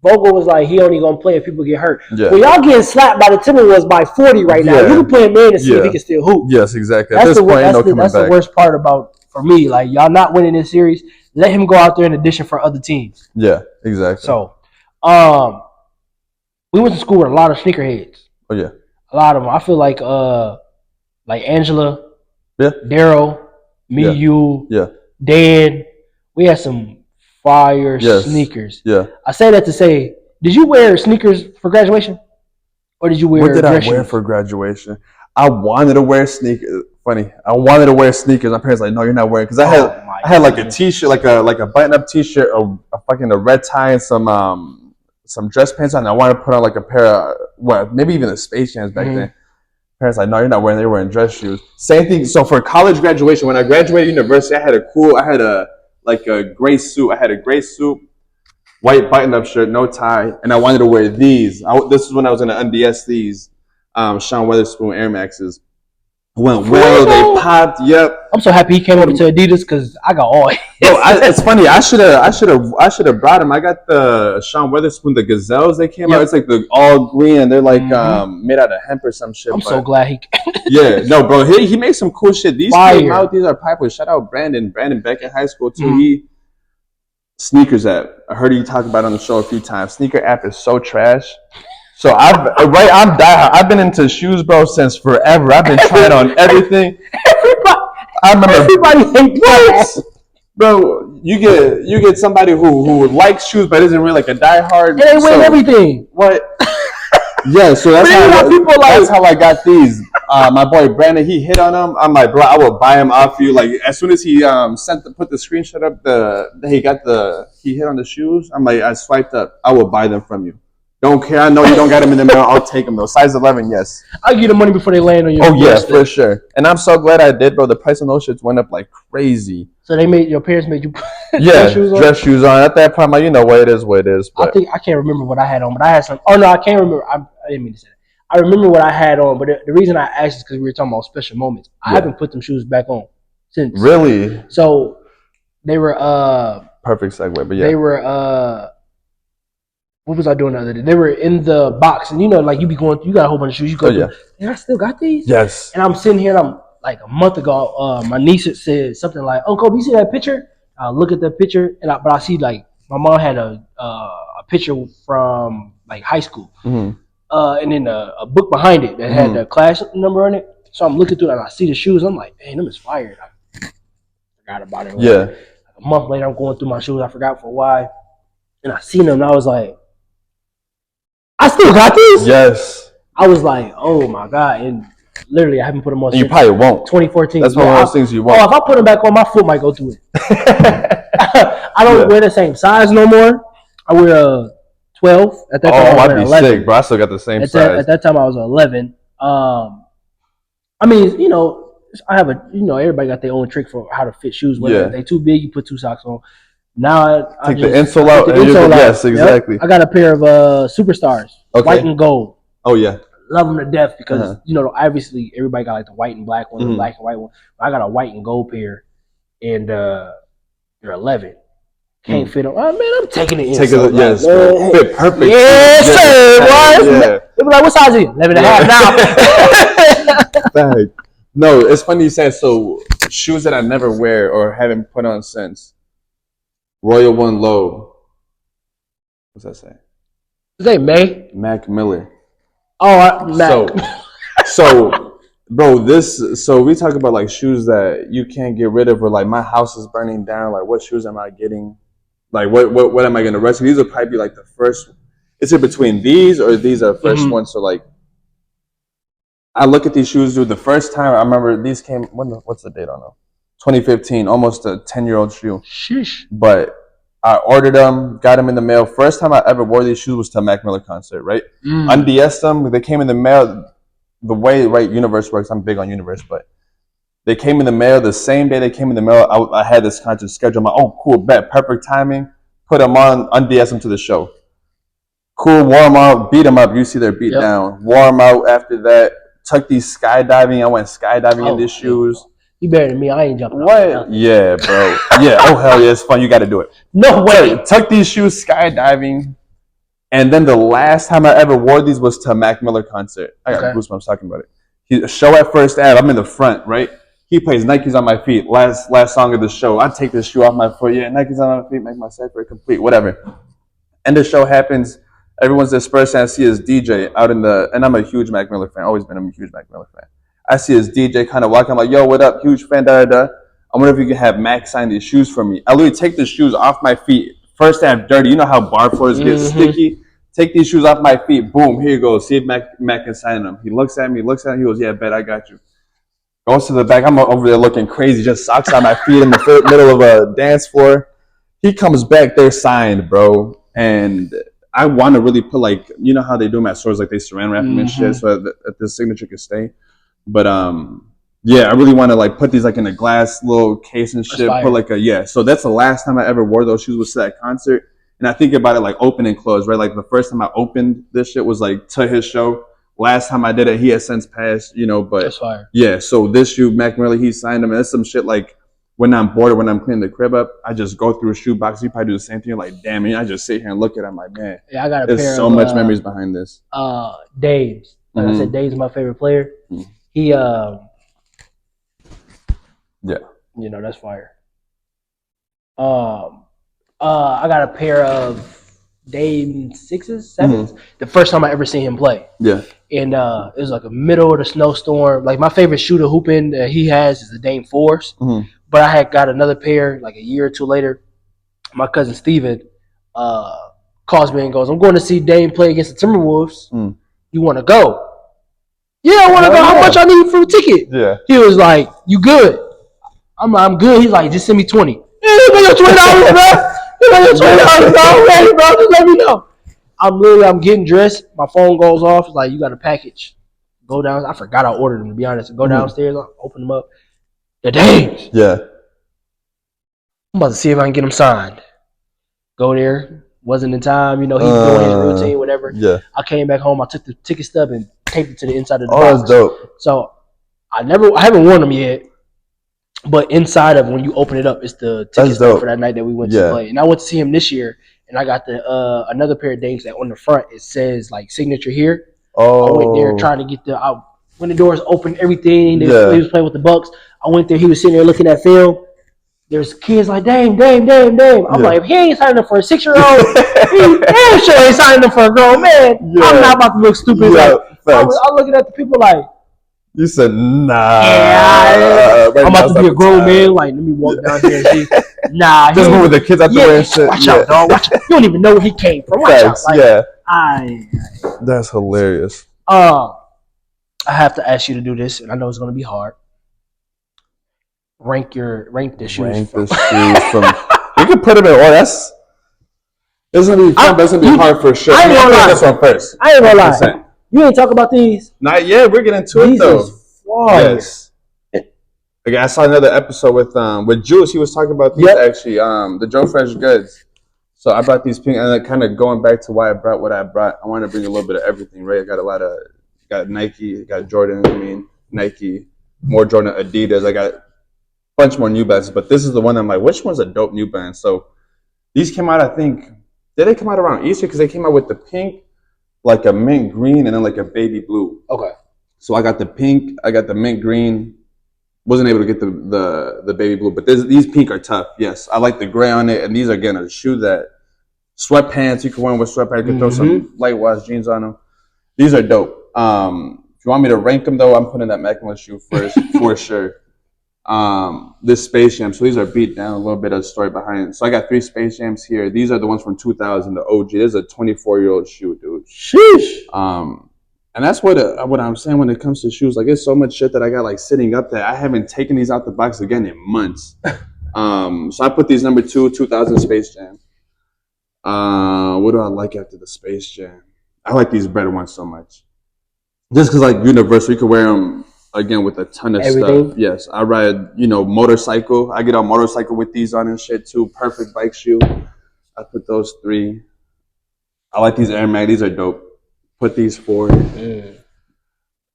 Speaker 1: Vogel was like, he only gonna play if people get hurt.
Speaker 2: Yeah.
Speaker 1: Well, y'all getting slapped by the Timberwolves by 40 right now. You can play him in and see if he can still hoop.
Speaker 2: Yes, exactly.
Speaker 1: That's the worst part for me. Like, y'all not winning this series. Let him go out there and audition for other teams.
Speaker 2: Yeah, exactly.
Speaker 1: So, we went to school with a lot of sneakerheads.
Speaker 2: Oh yeah,
Speaker 1: a lot of them. I feel like Angela, Daryl, you, Dan. We had some fire sneakers.
Speaker 2: Yeah.
Speaker 1: I say that to say, did you wear sneakers for graduation? Or did you wear
Speaker 2: What did I wear for graduation? I wanted to wear sneakers. Funny. I wanted to wear sneakers. My parents were like, no, you're not wearing, because I had like a t-shirt, like a button-up t-shirt, a red tie and some dress pants on. And I wanted to put on like a pair of maybe even the Space Jams back then. Parents like, no, you're not wearing. They were wearing dress shoes. Same thing. So for college graduation, when I graduated university, I had a gray suit. I had a gray suit, white button-up shirt, no tie, and I wanted to wear these. This is when I was in the NBS. These Sean Weatherspoon Air Maxes went well. They popped. Yep.
Speaker 1: I'm so happy he came over to Adidas because I got all.
Speaker 2: It's funny. I should have brought them. I got the Sean Weatherspoon, the Gazelles. They came out. It's like the all green, and they're like made out of hemp or some shit.
Speaker 1: I'm so glad he.
Speaker 2: Bro. He makes some cool shit. These came out. These are popular. Shout out Brandon Beck in high school too. He Sneakers app. I heard you talk about it on the show a few times. Sneaker app is so trash. So I'm die. I've been into shoes, bro, since forever. I've been trying on everything.
Speaker 1: Everybody hates that.
Speaker 2: Bro, you get somebody who likes shoes but isn't really like a diehard.
Speaker 1: They win everything.
Speaker 2: What? Yeah, so that's how I got these. My boy Brandon, he hit on them. I'm like, bro, I will buy them off you. Like as soon as he put the screenshot up, he hit on the shoes. I'm like, I swiped up. I will buy them from you. Don't care. I know you don't got them in the mail. I'll take them though. Size 11, yes.
Speaker 1: I'll give you the money before they land on your.
Speaker 2: Oh yeah, for sure. And I'm so glad I did, bro. The price of those shits went up like crazy.
Speaker 1: So your parents made you
Speaker 2: dress shoes on. At that point, you know what it is. But
Speaker 1: I can't remember what I had on, but I had some. Oh no, I can't remember. I didn't mean to say that. I remember what I had on, but the reason I asked is because we were talking about special moments. I haven't put them shoes back on since.
Speaker 2: Really?
Speaker 1: So they were
Speaker 2: perfect segue, but yeah.
Speaker 1: They were what was I doing the other day? They were in the box, and you know, like you got a whole bunch of shoes. You go through, and I still got these.
Speaker 2: Yes.
Speaker 1: And I'm sitting here, and I'm like a month ago. My niece said something like, "Uncle, you see that picture?" I look at that picture, but I see like my mom had a picture from like high school, and then a book behind it that had the class number on it. So I'm looking through it, and I see the shoes. I'm like, "Man, them is fire." I forgot about it.
Speaker 2: Yeah.
Speaker 1: Like a month later, I'm going through my shoes. I forgot for why, and I seen them, and I was like, I still got these?
Speaker 2: Yes.
Speaker 1: I was like, oh my God. And literally, I haven't put them on
Speaker 2: since you probably won't.
Speaker 1: 2014.
Speaker 2: That's one of those things you won't.
Speaker 1: Oh, if I put them back on, my foot might go through it. I don't wear the same size no more. I wear a 12. At that time,
Speaker 2: I'd be 11. Sick, bro. I still got the same size.
Speaker 1: At that time, I was 11. I mean, you know, I have everybody got their own trick for how to fit shoes. Whether they too big, you put 2 socks on. Now I
Speaker 2: take the insole out. Yes, exactly.
Speaker 1: Yep. I got a pair of Superstars, white and gold.
Speaker 2: Oh yeah,
Speaker 1: love them to death because you know obviously everybody got like the white and black one, the black and white one. I got a white and gold pair, and they're 11. Can't fit them. Oh man, I'm taking it.
Speaker 2: Yes, fit perfect.
Speaker 1: Yes, sir. Yeah. They be like, what size are you? 11 and a half now.
Speaker 2: No, it's funny you said so. Shoes that I never wear or haven't put on since. Royal One Low. What's that say?
Speaker 1: Is that May?
Speaker 2: Mac Miller.
Speaker 1: Oh, Mac.
Speaker 2: So, bro, so we talk about like shoes that you can't get rid of, or like my house is burning down. Like, what shoes am I getting? Like, what am I going to rescue? These will probably be like the first. Is it between these or these are the first ones? So like, I look at these shoes, dude. The first time I remember these came. What's the date on them? 2015, almost a 10-year-old shoe.
Speaker 1: Sheesh.
Speaker 2: But I ordered them, got them in the mail. First time I ever wore these shoes was to a Mac Miller concert, right? Unds'd them. They came in the mail. The way Universe works, I'm big on Universe, but they came in the mail the same day they came in the mail. I had this concert schedule. I'm like, oh, cool, bet, perfect timing. Put them on, unds'd them to the show. Cool, warm out, beat them up. You see they're beat down. Warm out after that. Took these skydiving. I went skydiving in these shoes.
Speaker 1: You better than me. I ain't jumping.
Speaker 2: What? Yeah, bro. Yeah. Oh hell yeah, it's fun. You got to do it.
Speaker 1: No way.
Speaker 2: Took these shoes skydiving, and then the last time I ever wore these was to a Mac Miller concert. I got goosebumps talking about it. Show at First Ave. I'm in the front, right? He plays Nikes on my feet. Last song of the show. I take this shoe off my foot. Yeah, Nikes on my feet make my set complete. Whatever. And the show happens. Everyone's dispersed, and I see his DJ out in the. And I'm a huge Mac Miller fan. Always been a huge Mac Miller fan. I see his DJ kind of walking. I'm like, yo, what up? Huge fan, I wonder if you can have Mac sign these shoes for me. I literally take the shoes off my feet. First half dirty. You know how bar floors get sticky? Take these shoes off my feet. Boom, here you go. See if Mac can sign them. He looks at me, he goes, yeah, bet, I got you. Goes to the back. I'm over there looking crazy. Just socks on my feet in the middle of a dance floor. He comes back, they're signed, bro. And I want to really put like, you know how they do them at stores, like they saran wrap them and shit so that the signature can stay. But yeah, I really want to like put these like in a glass little case and shit. Put like so that's the last time I ever wore those shoes was to that concert. And I think about it like open and close, right? Like the first time I opened this shit was like to his show. Last time I did it, he has since passed, you know, but
Speaker 1: that's fire.
Speaker 2: Yeah, so this shoe, Mac Miller, he signed them. And that's some shit like when I'm bored or when I'm cleaning the crib up, I just go through a shoe box. You probably do the same thing. You're like, damn, and I just sit here and look at it. I'm like, man,
Speaker 1: yeah, I got a
Speaker 2: there's
Speaker 1: pair
Speaker 2: so much memories behind this.
Speaker 1: Dave's. Like I said, Dave's my favorite player. He you know, that's fire. I got a pair of Dame 6s, 7s. The first time I ever seen him play.
Speaker 2: Yeah.
Speaker 1: And it was like a middle of the snowstorm. Like my favorite shooter hooping that he has is the Dame 4s. But I had got another pair like a year or two later. My cousin Steven calls me and goes, I'm going to see Dame play against the Timberwolves. You want to go? Yeah, I want to go. How much I need for a ticket?
Speaker 2: Yeah.
Speaker 1: He was like, you good? I'm good. He's like, just send me 20. Yeah, you got your $20, bro. You got your $20, bro. Just let me know. I'm getting dressed. My phone goes off. It's like, you got a package. Go down. I forgot I ordered them, to be honest. Go downstairs, open them up. The Dames.
Speaker 2: Yeah.
Speaker 1: I'm about to see if I can get them signed. Go there. Wasn't in time. You know, he's doing his routine, whatever.
Speaker 2: Yeah.
Speaker 1: I came back home. I took the ticket stub and taped it to the inside of the
Speaker 2: box.
Speaker 1: box.
Speaker 2: Oh, that's dope.
Speaker 1: So I haven't worn them yet. But inside of when you open it up, it's the ticket stub for that night that we went to play. And I went to see him this year, and I got the another pair of Dames that on the front it says like signature here. I went there trying to get when the doors opened, everything. He was playing with the Bucks. I went there. He was sitting there looking at film. There's kids like Dame. I'm like, if he ain't signing up for a 6-year-old, he damn sure ain't signing up for a grown man. I'm not about to look stupid. I'm looking at the people like.
Speaker 2: You said, nah.
Speaker 1: Yeah, I'm about to be a grown man. Like, let me walk down here and see. Nah.
Speaker 2: Just move with the kids out the way and shit.
Speaker 1: Watch out, dog. Watch out. You don't even know where he came from. Watch out. Like,
Speaker 2: That's hilarious.
Speaker 1: I have to ask you to do this, and I know it's going to be hard. Rank the shoes.
Speaker 2: Rank the shoes from. You can put them in order. It's going to be fun, but it's going to be hard for sure.
Speaker 1: I ain't going to lie.
Speaker 2: This one first.
Speaker 1: I ain't going to lie. You ain't talk about these?
Speaker 2: Not yet. We're getting to it though. Yes. Okay, I saw another episode with Juice. He was talking about these actually. The Joe Fresh Goods. So I brought these pink, and kind of going back to why I brought what I brought. I wanted to bring a little bit of everything, right? I got Nike, got Jordan. Nike, more Jordan, Adidas. I got a bunch more New Balances, but this is the one I'm like, which one's a dope New Balance? So these came out. I think did they come out around Easter? Because they came out with the pink. Like a mint green and then like a baby blue. Okay. So I got the pink, I got the mint green. Wasn't able to get the baby blue, but these pink are tough. Yes, I like the gray on it, and these are again a shoe that sweatpants. You can wear them with sweatpants. You can throw some light wash jeans on them. These are dope. If you want me to rank them though, I'm putting that Macmillan shoe first for sure. This Space Jam. So these are beat down, a little bit of story behind it. So I got 3 Space Jams here. These are the ones from 2000, the OG. This is a 24-year-old shoe, dude. Sheesh. And that's what I'm saying when it comes to shoes. Like, it's so much shit that I got like sitting up there. I haven't taken these out the box again in months. So I put these number 2, 2000 Space Jam. What do I like after the Space Jam? I like these red ones so much. Just because like universal, you can wear them. Again, with a ton of stuff. Yes, I ride, motorcycle. I get on motorcycle with these on and shit too. Perfect bike shoe. I put those 3. I like these Air Max. These are dope. Put these 4. This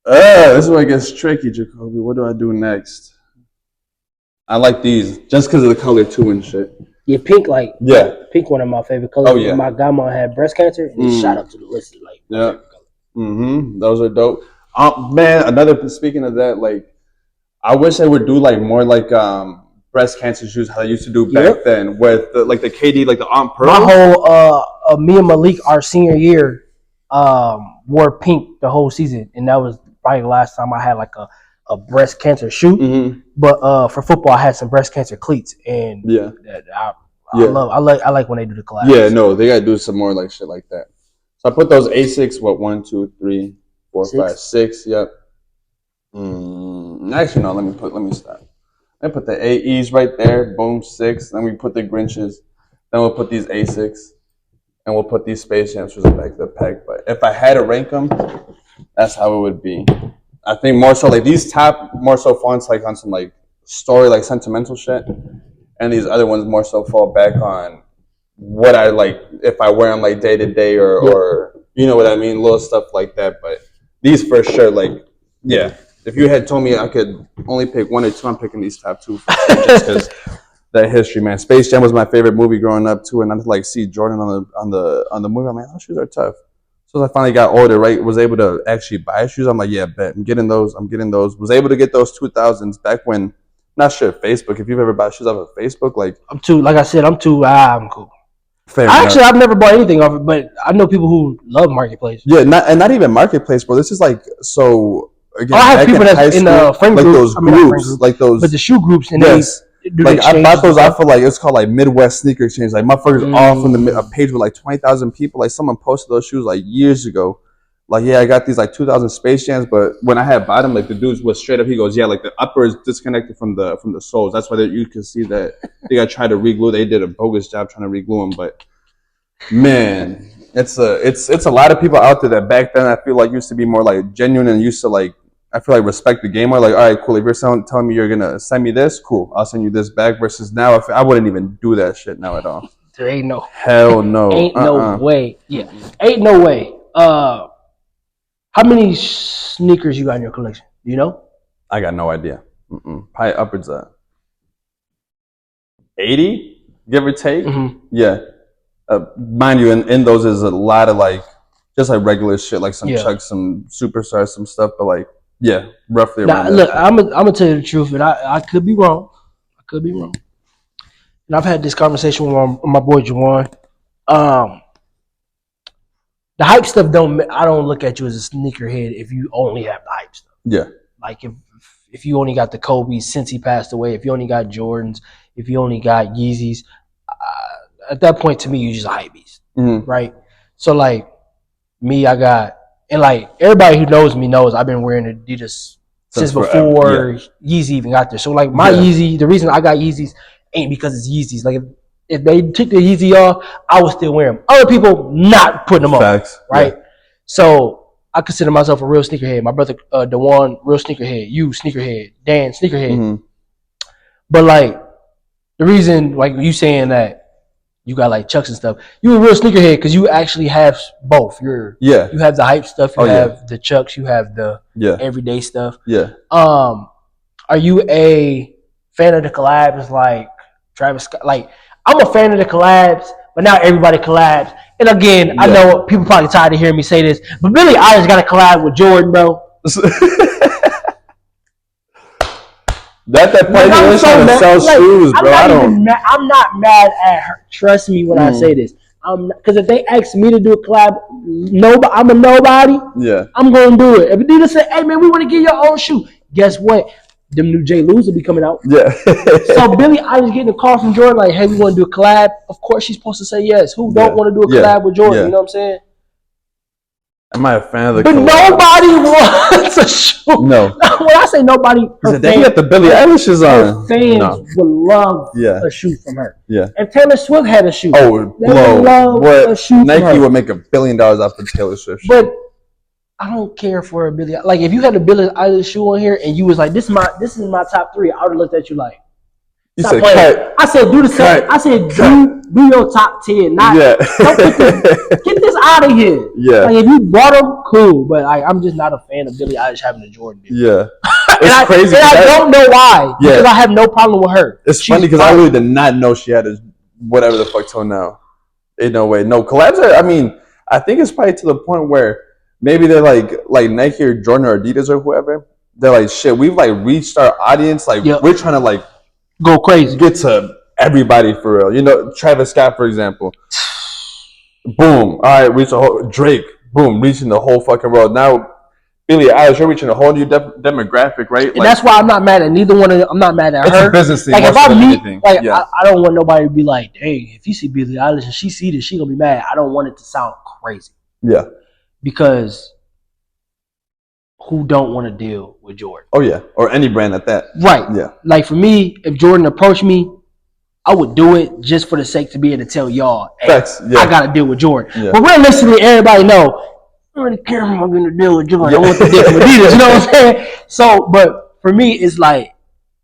Speaker 2: is where it gets tricky, Jacoby. What do I do next? I like these just because of the color too and shit.
Speaker 1: Yeah, pink pink one of my favorite colors. Oh yeah. My godmom had breast cancer and it shot up to the list like favorite color.
Speaker 2: Those are dope. Man, speaking of that, like, I wish they would do like more like breast cancer shoes how they used to do back then with the KD, like the Aunt Pearl.
Speaker 1: My whole me and Malik our senior year wore pink the whole season, and that was probably the last time I had like a breast cancer shoe. But for football, I had some breast cancer cleats, and I like when they do the collabs.
Speaker 2: Yeah, no, they gotta do some more like shit like that. So I put those Asics. 1, 2, 3, 4, 5, 6. Yep. Actually, no. Let me stop. Let me put the AEs right there. Boom, 6. Then we put the Grinches. Then we'll put these Asics, and we'll put these Space Jams for the back of the pack. But if I had to rank them, that's how it would be. I think more so like these top more so fonts like on some like story like sentimental shit, and these other ones more so fall back on what I like if I wear them like day to day or you know what I mean, little stuff like that. But these for sure, like, yeah. If you had told me I could only pick 1 or 2, I'm picking these top 2 for sure, just because that history, man. Space Jam was my favorite movie growing up too, and I like see Jordan on the movie. I'm like, those shoes are tough. So as I finally got older, right, was able to actually buy shoes. I'm like, yeah, bet I'm getting those. Was able to get those 2000s back when. Not sure Facebook. If you've ever bought shoes off of Facebook, like
Speaker 1: I'm cool. I've never bought anything off it, but I know people who love Marketplace.
Speaker 3: Yeah, not even Marketplace, bro. This is like so. Again,
Speaker 1: I have people that's in the friend
Speaker 3: like
Speaker 1: groups,
Speaker 3: those groups, like those,
Speaker 1: but the shoe groups, and
Speaker 3: yes.
Speaker 1: like
Speaker 3: I bought those off of like it's called like Midwest Sneaker Exchange. Like motherfuckers all from a page with like 20,000 people. Like someone posted those shoes like years ago. Like yeah, I got these like 2000 Space Jams, but when I had bought them, like the dudes was straight up. He goes, yeah, like the upper is disconnected from the soles. That's why you can see that they got tried to reglue. They did a bogus job trying to reglue them, but man, it's a lot of people out there that back then I feel like used to be more like genuine and used to like. I feel like respect the game more. Like, all right, cool. If you're telling me you're gonna send me this, cool. I'll send you this back. Versus now, I wouldn't even do that shit now at all.
Speaker 1: There ain't no
Speaker 3: hell no.
Speaker 1: Ain't no way. Yeah, ain't no way. How many sneakers you got in your collection? Do you know?
Speaker 3: I got no idea. Probably upwards of 80, give or take.
Speaker 1: Mm-hmm.
Speaker 3: Yeah. Mind you, in those is a lot of like just like regular shit, like some Chucks, some Superstars, some stuff, but like. Yeah, roughly around.
Speaker 1: Now, look, I'm gonna tell you the truth, and I could be wrong. I could be wrong. And I've had this conversation with my boy Juwan. The hype stuff I don't look at you as a sneakerhead if you only have the hype stuff.
Speaker 3: Yeah.
Speaker 1: Like if you only got the Kobe's since he passed away, if you only got Jordans, if you only got Yeezys, at that point to me you're just a hype beast, right? So like me, I got. And like everybody who knows me knows I've been wearing Adidas since before Yeezy even got there. So like my Yeezy, the reason I got Yeezys ain't because it's Yeezys. Like if they took the Yeezy off, I would still wear them. Other people not putting them on, right? Yeah. So I consider myself a real sneakerhead. My brother Dewan, real sneakerhead. You sneakerhead. Dan sneakerhead. But like the reason, like you saying that. You got like Chucks and stuff. You a real sneakerhead because you actually have both. You have the hype stuff. You have the Chucks. You have the everyday stuff.
Speaker 3: Yeah.
Speaker 1: Are you a fan of the collabs like Travis Scott? Like I'm a fan of the collabs, but now everybody collabs. And again, I know people probably tired of hearing me say this, but Billie Eilish got a collab with Jordan, bro.
Speaker 3: That party was trying to sell shoes, bro.
Speaker 1: I'm not mad at her. Trust me when I say this. Because if they ask me to do a collab, I'm a nobody.
Speaker 3: Yeah,
Speaker 1: I'm gonna do it. If Adidas say, "Hey man, we want to get your own shoe," guess what? Them new Jlews will be coming out.
Speaker 3: Yeah.
Speaker 1: So Billie Eilish getting a call from Jordan like, "Hey, we want to do a collab." Of course, she's supposed to say yes. Who don't want to do a collab with Jordan? You know what I'm saying?
Speaker 3: Am I a fan of the
Speaker 1: But
Speaker 3: collab?
Speaker 1: nobody wants a shoe.
Speaker 3: No.
Speaker 1: When I say nobody,
Speaker 3: they got the Billie Eilish's on.
Speaker 1: Fans would love a shoe from her.
Speaker 3: Yeah.
Speaker 1: If Taylor Swift had a shoe,
Speaker 3: they would love a shoe
Speaker 2: Nike
Speaker 3: from her. Would make $1 billion off the Taylor Swift shoe.
Speaker 1: But I don't care for a Billie. Like if you had a Billie Eilish shoe on here and you was like, "This is my top 3," I would have looked at you like.
Speaker 3: You said cut.
Speaker 1: I said do the same. I said do your top 10. Not get this out of here.
Speaker 3: Yeah.
Speaker 1: Like if you bought them, cool. But I'm just not a fan of Billie Eilish having a Jordan. Dude.
Speaker 3: Yeah. It's crazy.
Speaker 1: And I don't know why. Yeah. Because I have no problem with her.
Speaker 3: It's funny because I really did not know she had a whatever the fuck till now. Ain't no way. No collabs. I mean, I think it's probably to the point where maybe they're like Nike or Jordan or Adidas or whoever. They're like, shit, we've like reached our audience. Like we're trying to like
Speaker 1: go crazy,
Speaker 3: get to everybody for real. You know, Travis Scott, for example. Boom. All right, reach a whole Drake. Boom, reaching the whole fucking world. Now, Billie Eilish, you're reaching a whole new demographic, right?
Speaker 1: And that's why I'm not mad at neither one of them. I'm not mad at her.
Speaker 3: It's a business thing.
Speaker 1: Like if I meet, I don't want nobody to be like, "Hey, if you see Billie Eilish and she see this, she gonna be mad." I don't want it to sound crazy.
Speaker 3: Yeah.
Speaker 1: Because who don't want to deal with Jordan?
Speaker 3: Oh yeah, or any brand at that.
Speaker 1: Right.
Speaker 3: Yeah.
Speaker 1: Like for me, if Jordan approached me, I would do it just for the sake to be able to tell y'all, "Hey, I got to deal with Jordan." Yeah. But realistically, everybody know I don't really care if I'm going to deal with Jordan. I want to deal with Adidas. You know what I'm saying? So, but for me, it's like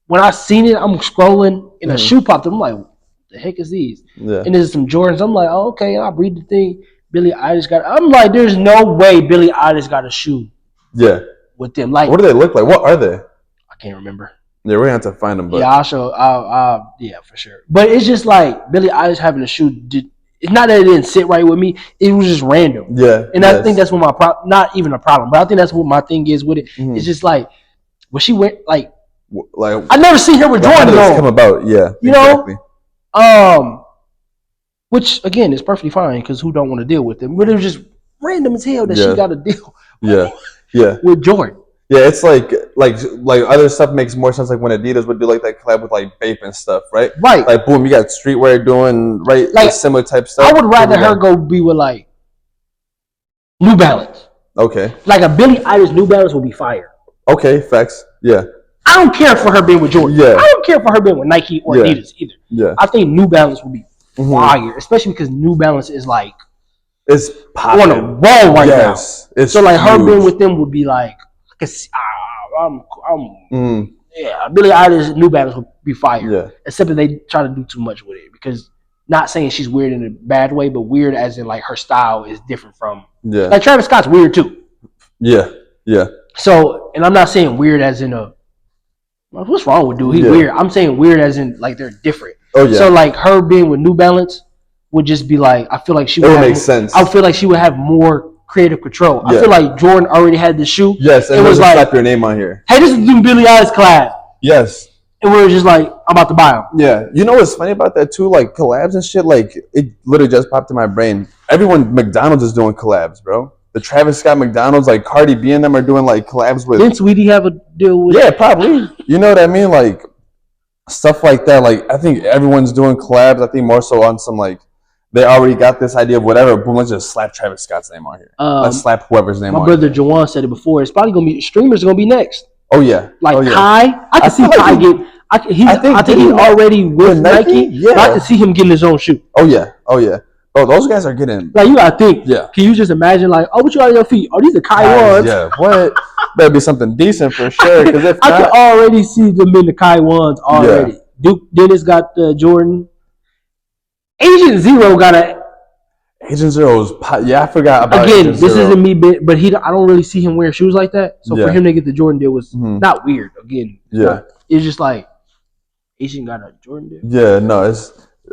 Speaker 1: when I seen it, I'm scrolling and a shoe popped up. I'm like, "What the heck is these?"
Speaker 3: Yeah.
Speaker 1: And there's some Jordans. I'm like, "Oh, okay." I'll read the thing. Billie Eilish got. I'm like, there's no way Billie Eilish got a shoe.
Speaker 3: Yeah.
Speaker 1: With them, like,
Speaker 3: what do they look like? What are they?
Speaker 1: I can't remember.
Speaker 3: Yeah, we're gonna have to find them. But
Speaker 1: yeah, I'll show. Yeah, for sure. But it's just like Billie Eilish having a shoe. It's not that it didn't sit right with me. It was just random.
Speaker 3: Yeah.
Speaker 1: And I think that's what my not even a problem, but I think that's what my thing is with it. Mm-hmm. It's just like when she went like I never seen her with Jordan.
Speaker 3: How did this come about? Yeah.
Speaker 1: You know. which again is perfectly fine because who don't want to deal with them? But it was just random as hell that she got to deal with Jordan.
Speaker 3: Yeah, it's like other stuff makes more sense. Like when Adidas would do like that collab with like Bape and stuff, right?
Speaker 1: Right.
Speaker 3: Like boom, you got streetwear doing like similar type stuff.
Speaker 1: I would rather her go be with like New Balance.
Speaker 3: Okay.
Speaker 1: Like a Billie Eilish New Balance would be fire.
Speaker 3: Okay, facts. Yeah.
Speaker 1: I don't care for her being with Jordan.
Speaker 3: Yeah.
Speaker 1: I don't care for her being with Nike or Adidas either.
Speaker 3: Yeah.
Speaker 1: I think New Balance would be fire, especially because New Balance is like
Speaker 3: it's popping
Speaker 1: on a roll right now.
Speaker 3: It's
Speaker 1: so like
Speaker 3: huge.
Speaker 1: her being with them would be like, Billie Eilish New Balance would be fire.
Speaker 3: Yeah.
Speaker 1: Except that they try to do too much with it because not saying she's weird in a bad way, but weird as in like her style is different from like Travis Scott's weird too.
Speaker 3: Yeah. Yeah.
Speaker 1: So, and I'm not saying weird as in a what's wrong with dude? He's weird. I'm saying weird as in like they're different. Oh yeah. So like her being with New Balance would just be like I feel like she would make sense. I feel like she would have more creative control. I feel like Jordan already had the shoe.
Speaker 3: Yes, and it was like slap your name on here.
Speaker 1: Hey, this is the Billie Eilish collab.
Speaker 3: Yes.
Speaker 1: And we were just like, I'm about to buy them.
Speaker 3: Yeah. You know what's funny about that too? Like collabs and shit, like it literally just popped in my brain. McDonald's is doing collabs, bro. The Travis Scott McDonald's, like Cardi B and them are doing like collabs with.
Speaker 1: Didn't Sweetie have a deal with?
Speaker 3: Yeah, probably. You know what I mean? Like stuff like that. Like I think everyone's doing collabs. I think more so on some like they already got this idea of whatever. Boom, let's just slap Travis Scott's name on here. Let's slap whoever's name on here.
Speaker 1: My brother Jawan said it before. It's probably gonna be streamers are gonna be next.
Speaker 3: Oh yeah.
Speaker 1: Like Kai, I can see Kai get. I think he's already with Nike. Yeah. But I can see him getting his own shoe.
Speaker 3: Oh yeah. Bro, those guys are getting
Speaker 1: like you gotta think. Yeah. Can you just imagine like, oh, what you got on your feet? Oh, these are Kai ones.
Speaker 3: Yeah. What? Better be something decent for sure. Because if
Speaker 1: I can already see them in the Kai ones already. Yeah. Duke Dennis got the Jordan. Agent Zero got a.
Speaker 3: Agent Zero's I forgot about
Speaker 1: again.
Speaker 3: Agent
Speaker 1: This
Speaker 3: Zero.
Speaker 1: isn't me, but I don't really see him wearing shoes like that. So for him to get the Jordan deal was not weird. Again, it's just like Agent got a Jordan deal.
Speaker 3: Yeah, no,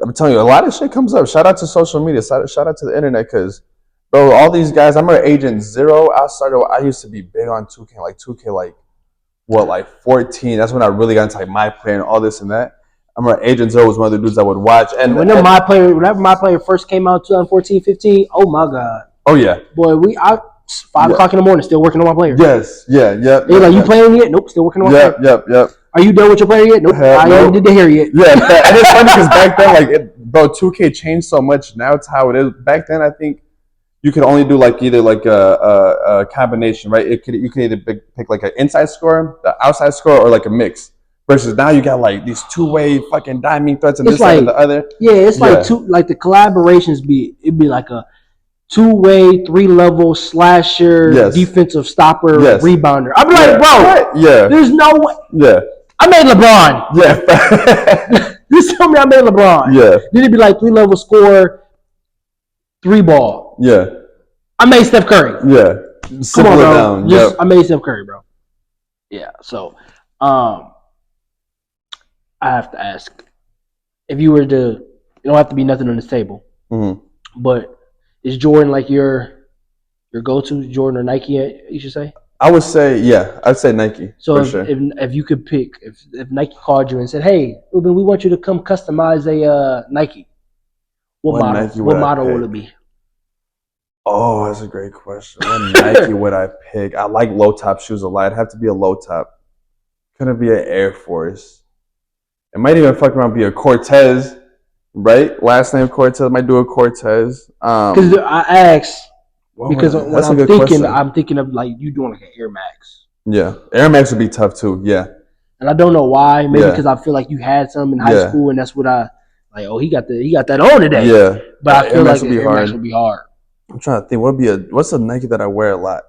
Speaker 3: I'm telling you, a lot of shit comes up. Shout out to social media. Shout out to the internet, because bro, all these guys. I remember Agent Zero. I used to be big on 2K, like 14. That's when I really got into like my player and all this and that. I remember Agent Zero was one of the dudes I would watch. And
Speaker 1: whenever my player first came out, 2014, 15, oh my god.
Speaker 3: Oh yeah.
Speaker 1: Boy, 5 o'clock in the morning, still working on my player.
Speaker 3: Yes. Yeah. Yep.
Speaker 1: They're like, you playing yet? Nope, still working on my player.
Speaker 3: Yep.
Speaker 1: Are you done with your player yet? Nope. I ain't did the hair yet.
Speaker 3: Yeah, and it's funny because back then, bro, 2K changed so much. Now it's how it is. Back then, I think you could only do like either like a combination, right? You could either pick like an inside score, the outside score, or like a mix. Versus now you got like these 2-way fucking diamond threats and this side and the other.
Speaker 1: Yeah, it's like the collaborations it'd be like a 2-way, 3-level slasher, defensive stopper, rebounder. I'd be like, bro, what? Yeah, there's no way. Yeah, I made LeBron. Yeah, just tell me I made LeBron. Yeah, then it'd be like 3-level score, 3-ball.
Speaker 3: Yeah,
Speaker 1: I made Steph Curry.
Speaker 3: Yeah,
Speaker 1: come on, bro. I made Steph Curry, bro. Yeah, so I have to ask, if you were to, it don't have to be nothing on this table, but is Jordan like your go-to, Jordan or Nike, you should say?
Speaker 3: I would say, I'd say Nike.
Speaker 1: So if you could pick, if Nike called you and said, hey, Ruben, we want you to come customize a Nike, what model would it be?
Speaker 3: Oh, that's a great question. What Nike would I pick? I like low-top shoes a lot. It'd have to be a low-top. Couldn't be an Air Force. It might even fuck around be a Cortez, right? Last name Cortez. Might do a Cortez.
Speaker 1: Because I asked, because when I'm thinking of like you doing like an Air Max.
Speaker 3: Yeah, Air Max would be tough too. Yeah.
Speaker 1: And I don't know why. Maybe because I feel like you had some in high school, and that's what I like. Oh, he got that on today.
Speaker 3: Yeah.
Speaker 1: But I feel like Air Max would be hard.
Speaker 3: I'm trying to think. What's a Nike that I wear a lot?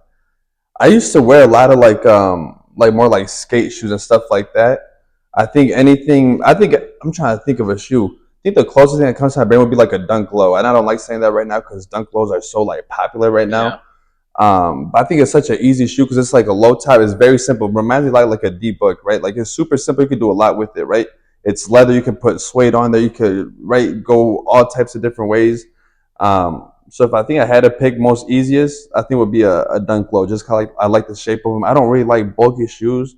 Speaker 3: I used to wear a lot of like more like skate shoes and stuff like that. I'm trying to think of a shoe. I think the closest thing that comes to my brain would be like a Dunk Low. And I don't like saying that right now because Dunk Lows are so like popular right now. But I think it's such an easy shoe because it's like a low top. It's very simple. It reminds me like a D-Book, right? Like it's super simple. You can do a lot with it, right? It's leather. You can put suede on there. You could go all types of different ways. So if I think I had to pick most easiest, I think it would be a Dunk Low. Just kind of I like the shape of them. I don't really like bulky shoes,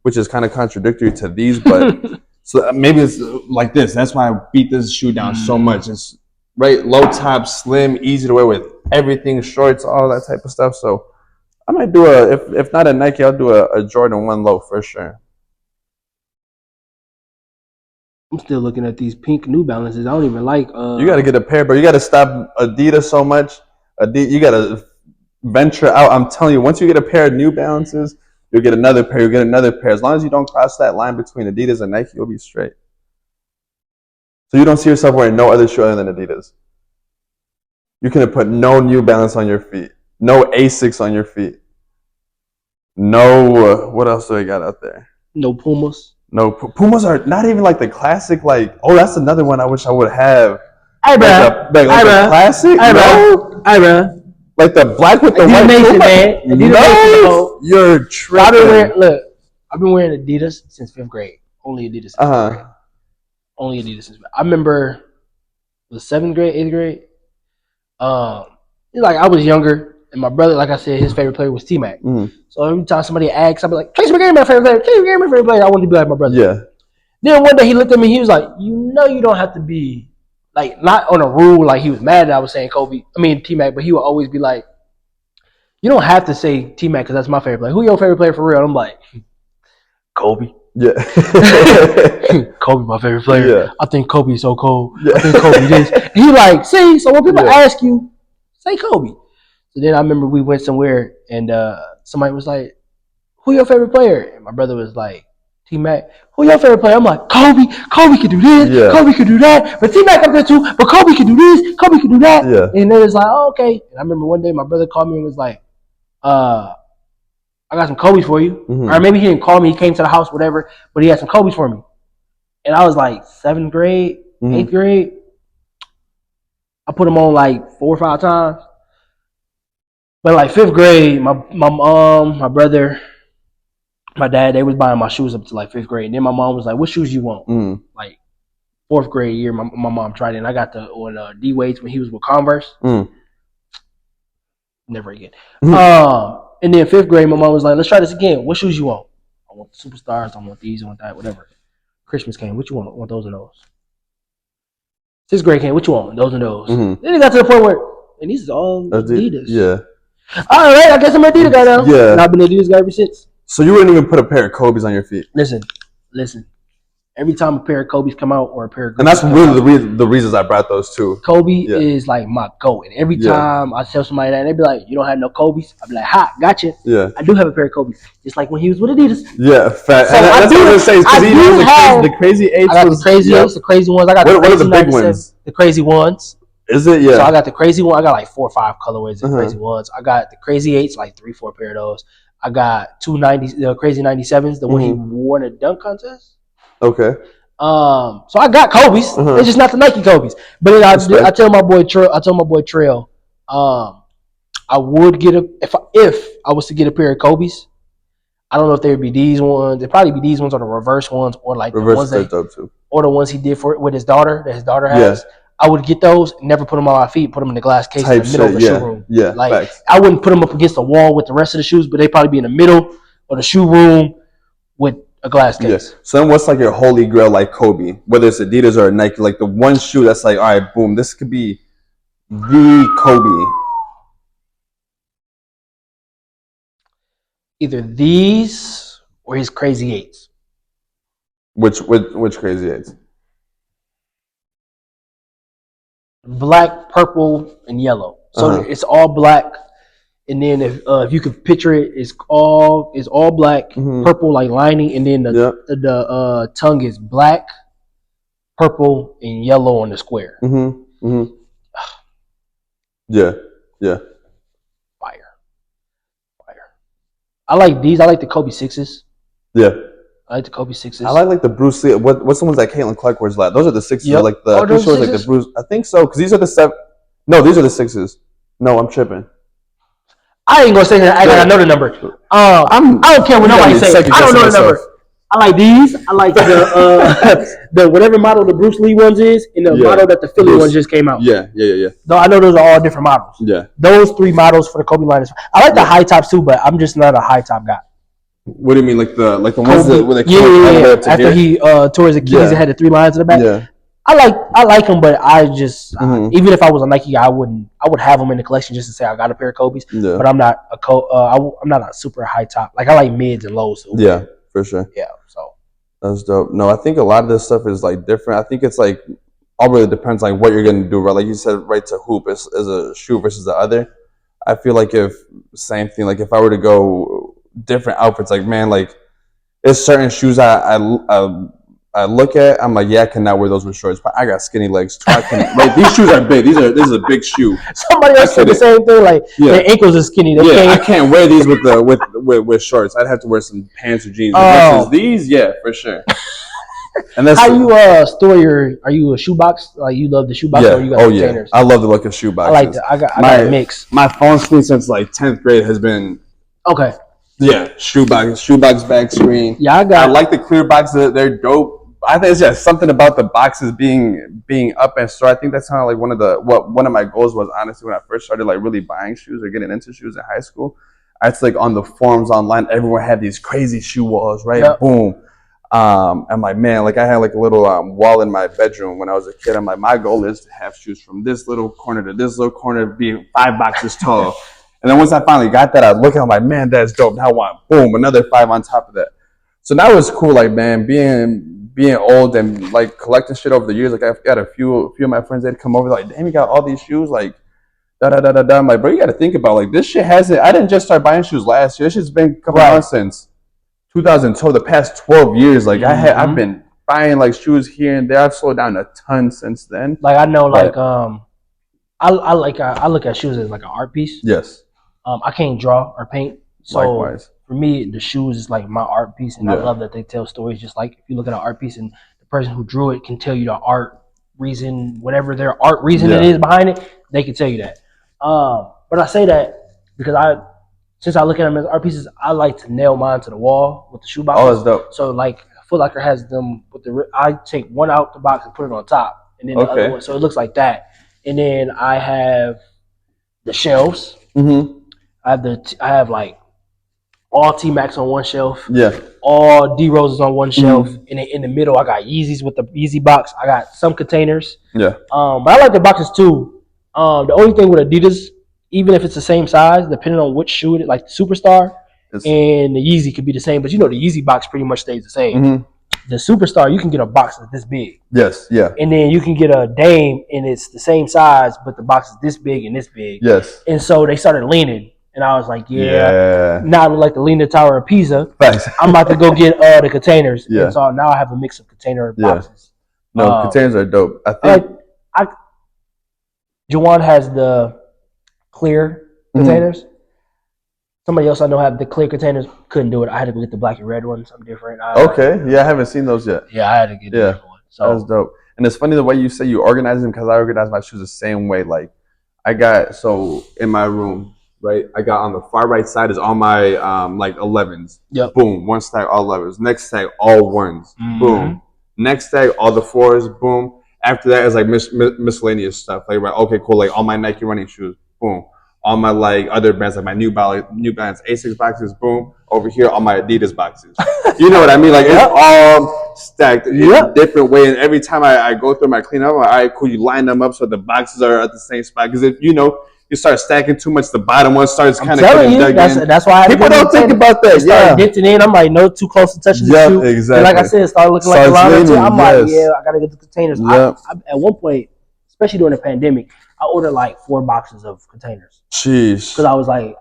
Speaker 3: which is kind of contradictory to these. But so maybe it's like this. That's why I beat this shoe down so much. right? Low top, slim, easy to wear with everything, shorts, all that type of stuff. So I might do if not a Nike, I'll do a Jordan 1 low for sure.
Speaker 1: I'm still looking at these pink New Balances. I don't even like.
Speaker 3: You got to get a pair, bro. You got to stop Adidas so much. You got to venture out. I'm telling you, once you get a pair of New Balances, you'll get another pair. You'll get another pair. As long as you don't cross that line between Adidas and Nike, you'll be straight. So you don't see yourself wearing no other shoe other than Adidas. You can put no New Balance on your feet, no Asics on your feet, no. What else do I got out there?
Speaker 1: No Pumas.
Speaker 3: No, Pumas are not even like the classic. Like, oh, that's another one I wish I would have.
Speaker 1: Hey, bro.
Speaker 3: Like the classic.
Speaker 1: Hey,
Speaker 3: bro.
Speaker 1: Hey, bro.
Speaker 3: Like the black with the white.
Speaker 1: Nation, man.
Speaker 3: No, you're tripping.
Speaker 1: I've been wearing Adidas since 5th grade. Only Adidas. Only Adidas since. I remember the 7th grade, 8th grade. Like I was younger. And my brother, like I said, his favorite player was T-Mac. So every time somebody asks, I'd be like, Tracy McGrady, my favorite player. Tracy McGrady, my favorite player. I wanted to be like my brother.
Speaker 3: Yeah.
Speaker 1: Then one day he looked at me. He was like, you don't have to be, like, not on a rule. Like, he was mad that I was saying T-Mac. But he would always be like, you don't have to say T-Mac because that's my favorite player. Who your favorite player for real? And I'm like, Kobe.
Speaker 3: Yeah.
Speaker 1: Kobe, my favorite player.
Speaker 3: Yeah.
Speaker 1: I think Kobe's so cold. Yeah. I think Kobe this. And he like, see, so when people ask you, say Kobe. So then I remember we went somewhere and somebody was like, who your favorite player? And my brother was like, T-Mac. Who your favorite player? I'm like, Kobe. Kobe can do this. Yeah. Kobe can do that. But T-Mac up there too. But Kobe can do this. Kobe can do that.
Speaker 3: Yeah.
Speaker 1: And then it's like, oh, okay. And I remember one day my brother called me and was like, I got some Kobe's for you. Or maybe he didn't call me. He came to the house, whatever. But he had some Kobe's for me. And I was like 7th grade, 8th grade. I put them on like 4 or 5 times. But like 5th grade, my mom, my brother, my dad, they was buying my shoes up to like 5th grade. And then my mom was like, what shoes you want? Like 4th grade year, my mom tried it. And I got on D-Wade's when he was with Converse. Never again. And then 5th grade, my mom was like, let's try this again. What shoes you want? I want the Superstars. I want these. I want that. Whatever. Christmas came. What you want? I want those and those. 6th grade came. What you want? Those and those. Then it got to the point where, and these are all Adidas.
Speaker 3: Yeah.
Speaker 1: All right, I guess I'm an Adidas guy now.
Speaker 3: Yeah.
Speaker 1: And I've been an Adidas guy ever since.
Speaker 3: So you wouldn't even put a pair of Kobe's on your feet?
Speaker 1: Listen. Every time a pair of Kobe's come out or a pair of Gucci's
Speaker 3: and that's really the reasons I brought those too.
Speaker 1: Kobe is like my GOAT. And every time I tell somebody that, and they be like, you don't have no Kobe's? I be like, ha, gotcha.
Speaker 3: Yeah.
Speaker 1: I do have a pair of Kobe's. Just like when he was with Adidas.
Speaker 3: Yeah, fat.
Speaker 1: So that's what I was going to say. Because he
Speaker 3: has the crazy 8s.
Speaker 1: I got the crazy 8s, the crazy ones. I got
Speaker 3: what are the big ones?
Speaker 1: The crazy ones.
Speaker 3: Is it? Yeah.
Speaker 1: So I got the crazy one. I got like 4 or 5 colorways of crazy ones. I got the crazy 8s, like 3, 4 pair of those. I got 2 the crazy 97s, the one he wore in a dunk contest.
Speaker 3: Okay.
Speaker 1: So I got Kobe's. It's just not the Nike Kobe's. But then I tell my boy Trail, I would get if I was to get a pair of Kobe's. I don't know if they would be these ones. It'd probably be these ones or the reverse ones or like
Speaker 3: reverse
Speaker 1: the ones or the ones he did with his daughter that his daughter has. Yeah. I would get those, never put them on my feet, put them in the glass case in the middle of the shoe room.
Speaker 3: Yeah,
Speaker 1: like
Speaker 3: facts.
Speaker 1: I wouldn't put them up against the wall with the rest of the shoes, but they'd probably be in the middle of the shoe room with a glass case.
Speaker 3: Yeah. So then what's like your holy grail like Kobe? Whether it's Adidas or Nike, like the one shoe that's like, all right, boom, this could be the Kobe.
Speaker 1: Either these or his crazy 8s.
Speaker 3: Which crazy 8s?
Speaker 1: Black, purple, and yellow. So it's all black. And then if you could picture it, it's all black, purple like lining, and then the tongue is black, purple, and yellow on the square.
Speaker 3: Yeah.
Speaker 1: Fire. I like these. I like the Kobe 6s.
Speaker 3: Yeah.
Speaker 1: I like the Kobe 6s.
Speaker 3: I like the Bruce Lee. What's the ones that Caitlin Clark wears? Like those are the 6s.
Speaker 1: Yep.
Speaker 3: Like the like the Bruce. I think so because these are the 7. No, these are the 6s. No, I'm tripping.
Speaker 1: I ain't gonna say that. I know the number. I don't care what nobody says. I don't know the number. I like these. I like the whatever model the Bruce Lee ones is, and the model that the Philly ones just came out.
Speaker 3: Yeah.
Speaker 1: Though I know those are all different models.
Speaker 3: Yeah.
Speaker 1: Those 3 models for the Kobe line is. I like the high tops too, but I'm just not a high top guy.
Speaker 3: What do you mean, like the ones that where they
Speaker 1: After he tore his Achilles, it had the 3 lines in the back.
Speaker 3: Yeah.
Speaker 1: I like them, but I just
Speaker 3: Mhm.
Speaker 1: even if I was a Nike guy, I would have them in the collection just to say I got a pair of Kobe's.
Speaker 3: Yeah.
Speaker 1: But I'm not I'm not a super high top. Like I like mids and lows. So
Speaker 3: Yeah, for sure.
Speaker 1: yeah. So
Speaker 3: That's dope. No, I think a lot of this stuff is like different. I think it's like all really depends like what you're gonna do, right? Like you said, right to hoop is a shoe versus the other. I feel like if same thing, like if I were to go different outfits, like man, like there's certain shoes I look at, I'm like, yeah, I cannot wear those with shorts. But I got skinny legs too. I can like these shoes are big. This is a big shoe.
Speaker 1: somebody else said the same thing. Like their ankles are skinny. They
Speaker 3: I
Speaker 1: can't.
Speaker 3: can't wear these with shorts. I'd have to wear some pants or jeans.
Speaker 1: Oh.
Speaker 3: Versus these, yeah, for sure. And that's
Speaker 1: How you store your? Are you a shoebox? Like you love the shoebox,
Speaker 3: yeah.
Speaker 1: or you got
Speaker 3: Oh
Speaker 1: containers?
Speaker 3: yeah, I love the look of shoeboxes.
Speaker 1: I like that. I got a mix.
Speaker 3: My phone screen since like 10th grade has been
Speaker 1: Okay.
Speaker 3: yeah shoebox back screen.
Speaker 1: Yeah,
Speaker 3: I like the clear boxes. They're dope. I think it's just something about the boxes being up and store. I think that's kind of like one of my goals was honestly when I first started like really buying shoes or getting into shoes in high school. I was like on the forums online, everyone had these crazy shoe walls, right? Yep. Boom. I'm like, man, like I had like a little wall in my bedroom when I was a kid. I'm like, my goal is to have shoes from this little corner to this little corner, being 5 boxes tall. And then once I finally got that, I look at it, I'm like, man, that's dope. Now I want, boom, another 5 on top of that. So that was cool, like, man, being old and like collecting shit over the years. Like I've got a few of my friends that come over, like, damn, you got all these shoes, like, da da da da da. I'm like, bro, you got to think about like this shit hasn't. I didn't just start buying shoes last year. This shit's been a couple months since 2012. The past 12 years, like I've been buying like shoes here and there. I've slowed down a ton since then.
Speaker 1: Like I know, like I look at shoes as like an art piece.
Speaker 3: Yes.
Speaker 1: I can't draw or paint, so
Speaker 3: likewise.
Speaker 1: For me, the shoes is like my art piece, and I love that they tell stories. Just like if you look at an art piece, and the person who drew it can tell you the art reason, whatever their art reason it is behind it, they can tell you that. But I say that because since I look at them as art pieces, I like to nail mine to the wall with the shoe boxes.
Speaker 3: Oh, that's dope.
Speaker 1: So like Foot Locker has them with I take one out the box and put it on top, and then the other one, so it looks like that. And then I have the shelves.
Speaker 3: Mm-hmm.
Speaker 1: I have like all T-Max on one shelf.
Speaker 3: Yeah.
Speaker 1: All D-Roses on one shelf. And then in the middle, I got Yeezys with the Yeezy box. I got some containers.
Speaker 3: Yeah.
Speaker 1: But I like the boxes too. The only thing with Adidas, even if it's the same size, depending on which shoe it is, like the Superstar and the Yeezy could be the same. But you know the Yeezy box pretty much stays the same. Mm-hmm. The Superstar, you can get a box that's this big.
Speaker 3: Yes, yeah.
Speaker 1: And then you can get a Dame and it's the same size, but the box is this big and this big.
Speaker 3: Yes.
Speaker 1: And so they started leaning. And I was like, now I look like the Leaning Tower of Pisa. Thanks. I'm about to go get the containers. Yeah. And so now I have a mix of container boxes.
Speaker 3: No, containers are dope. I think
Speaker 1: Juwan has the clear containers. Somebody else I know have the clear containers. Couldn't do it. I had to go get the black and red ones. I'm different.
Speaker 3: Okay. Yeah, I haven't seen those yet.
Speaker 1: Yeah, I had to get the different ones. So
Speaker 3: that's dope. And it's funny the way you say you organize them because I organize my shoes the same way. Like I got in my room. Right, I got on the far right side is all my like 11s. Yep. Boom, one stack all 11s. Next stack all ones. Mm-hmm. Boom. Next stack all the 4s. Boom. After that is like miscellaneous stuff. Like right, okay, cool. Like all my Nike running shoes. Boom. All my like other brands like my New Balance A6 boxes. Boom. Over here all my Adidas boxes. You know what I mean? Like it's all stacked in a different way. And every time I go through my cleanup, I'm like, all right, cool. You line them up so the boxes are at the same spot. Because if you know. You start stacking too much, the bottom one starts kind of getting dug in.
Speaker 1: That's why
Speaker 3: people don't think about that.
Speaker 1: Yeah, denting in. I'm like, no, too close to touching the shoe.
Speaker 3: Exactly.
Speaker 1: And like I said, start looking like a llama too. I'm like, I gotta get the containers. Yep. I, at one point, especially during the pandemic, I ordered like 4 boxes of containers.
Speaker 3: Jeez.
Speaker 1: Because I was like,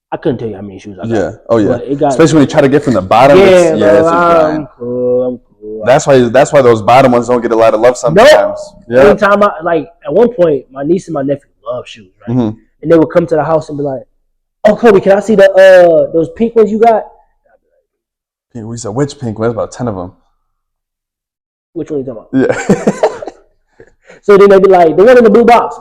Speaker 1: I couldn't tell you how many shoes I got.
Speaker 3: Yeah. Oh yeah. Especially when you try to get from the bottom. I'm cool. That's why those bottom ones don't get a lot of love sometimes.
Speaker 1: Nope. Yeah. Every time at one point, my niece and my nephew love shoes, right? Mm-hmm. And they would come to the house and be like, "Oh, Kobe, can I see those pink ones you got?"
Speaker 3: We said, "Which pink ones?" About 10 of them.
Speaker 1: Which one are you talking about? Yeah. So then they'd be like, "The one in the blue box."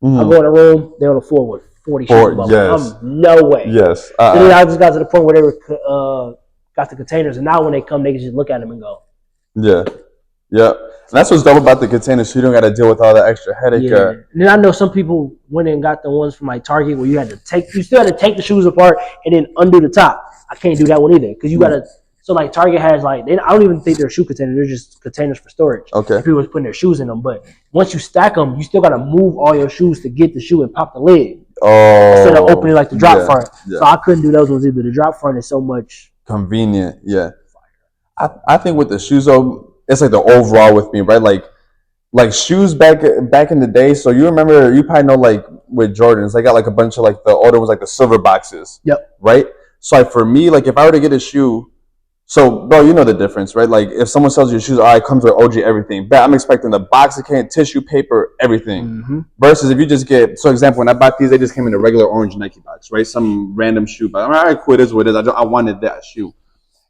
Speaker 1: I'm like, I go in the room, they're on the floor with 40 shoes. Yes. No way.
Speaker 3: Yes.
Speaker 1: So then I just got to the point where they were got the containers, and now when they come, they can just look at them and go. Yeah.
Speaker 3: Yeah. And that's what's dope about the containers, so you don't got to deal with all the extra headache.
Speaker 1: Yeah. And then I know some people went and got the ones from like Target where you still had to take the shoes apart and then undo the top. I can't do that one either because you got to So like Target has like I don't even think they're shoe containers. They're just containers for storage.
Speaker 3: Okay.
Speaker 1: People was putting their shoes in them, but once you stack them, you still gotta move all your shoes to get the shoe and pop the lid. Instead of opening like the drop front. Yeah. So I couldn't do those ones either. The drop front is so much
Speaker 3: convenient. Yeah. I think with the shoes though, it's like the overall with me, right? Like shoes back in the day. So you probably know like with Jordans, they got like a bunch of like the older ones, like the silver boxes.
Speaker 1: Yep.
Speaker 3: Right. So like for me, like if I were to get a shoe, so bro, you know the difference, right? Like if someone sells you shoes, all right, it comes with OG everything, but I'm expecting the box, can tissue paper, everything. Mm-hmm. Versus if you just get, so example, when I bought these, they just came in a regular orange Nike box, right? Some random shoe, but all right, cool, it is what it is. I wanted that shoe,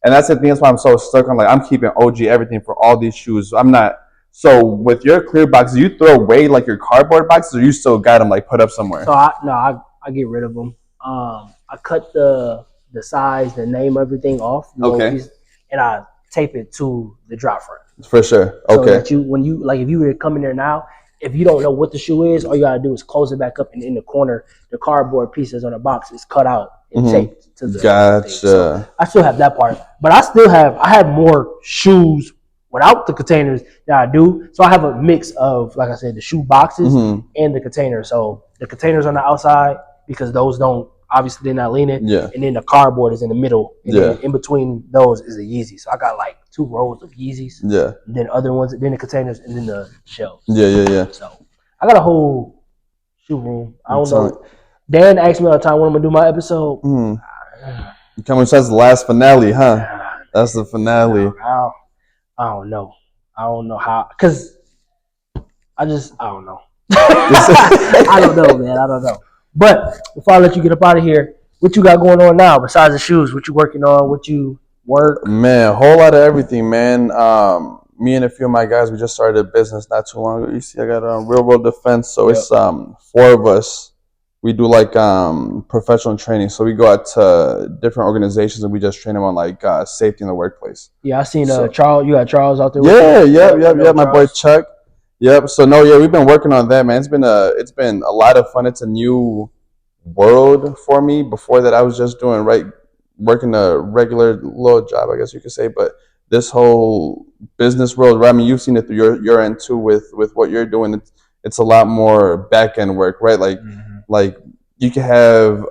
Speaker 3: and that's the thing. That's why I'm so stuck on like I'm keeping OG everything for all these shoes. I'm not. So with your clear boxes, do you throw away like your cardboard boxes, or you still got them like put up somewhere?
Speaker 1: So I get rid of them. I cut the size, the name, everything off.
Speaker 3: Okay.
Speaker 1: And I tape it to the drop front.
Speaker 3: For sure. Okay.
Speaker 1: So that when you like, if you were to come in there now, if you don't know what the shoe is, all you gotta do is close it back up, and in the corner, the cardboard pieces on the box is cut out and taped to the.
Speaker 3: Gotcha.
Speaker 1: So I still have that part, but I have more shoes without the containers that I do. So I have a mix of, like I said, the shoe boxes and the containers. So the containers on the outside, because those don't, obviously they're not leaning.
Speaker 3: Yeah. And
Speaker 1: then the cardboard is in the middle. And then in between those is the Yeezy. So I got like 2 rows of Yeezys.
Speaker 3: Yeah.
Speaker 1: And then other ones, then the containers, and then the shelves.
Speaker 3: Yeah.
Speaker 1: So I got a whole shoe room. I don't know. Dan asked me all the time when I'm gonna do my episode.
Speaker 3: Coming, that's the last finale, huh? That's the finale.
Speaker 1: I don't know. I don't know how, cause I don't know. I don't know, man. I don't know. But before I let you get up out of here, what you got going on now besides the shoes? What you working on? What you work?
Speaker 3: Man, a whole lot of everything, man. Me and a few of my guys, we just started a business not too long ago. You see, I got Real World Defense. So it's 4 of us. We do like professional training. So we go out to different organizations and we just train them on like safety in the workplace.
Speaker 1: Yeah, I seen Charles. You got Charles out there.
Speaker 3: Yeah. My boy Chuck. Yep. So we've been working on that, man. It's been a lot of fun. It's a new world for me. Before that, I was just working a regular little job, I guess you could say. But this whole business world, right? I mean, you've seen it through your end too with what you're doing. It's a lot more back end work, right? Like you can have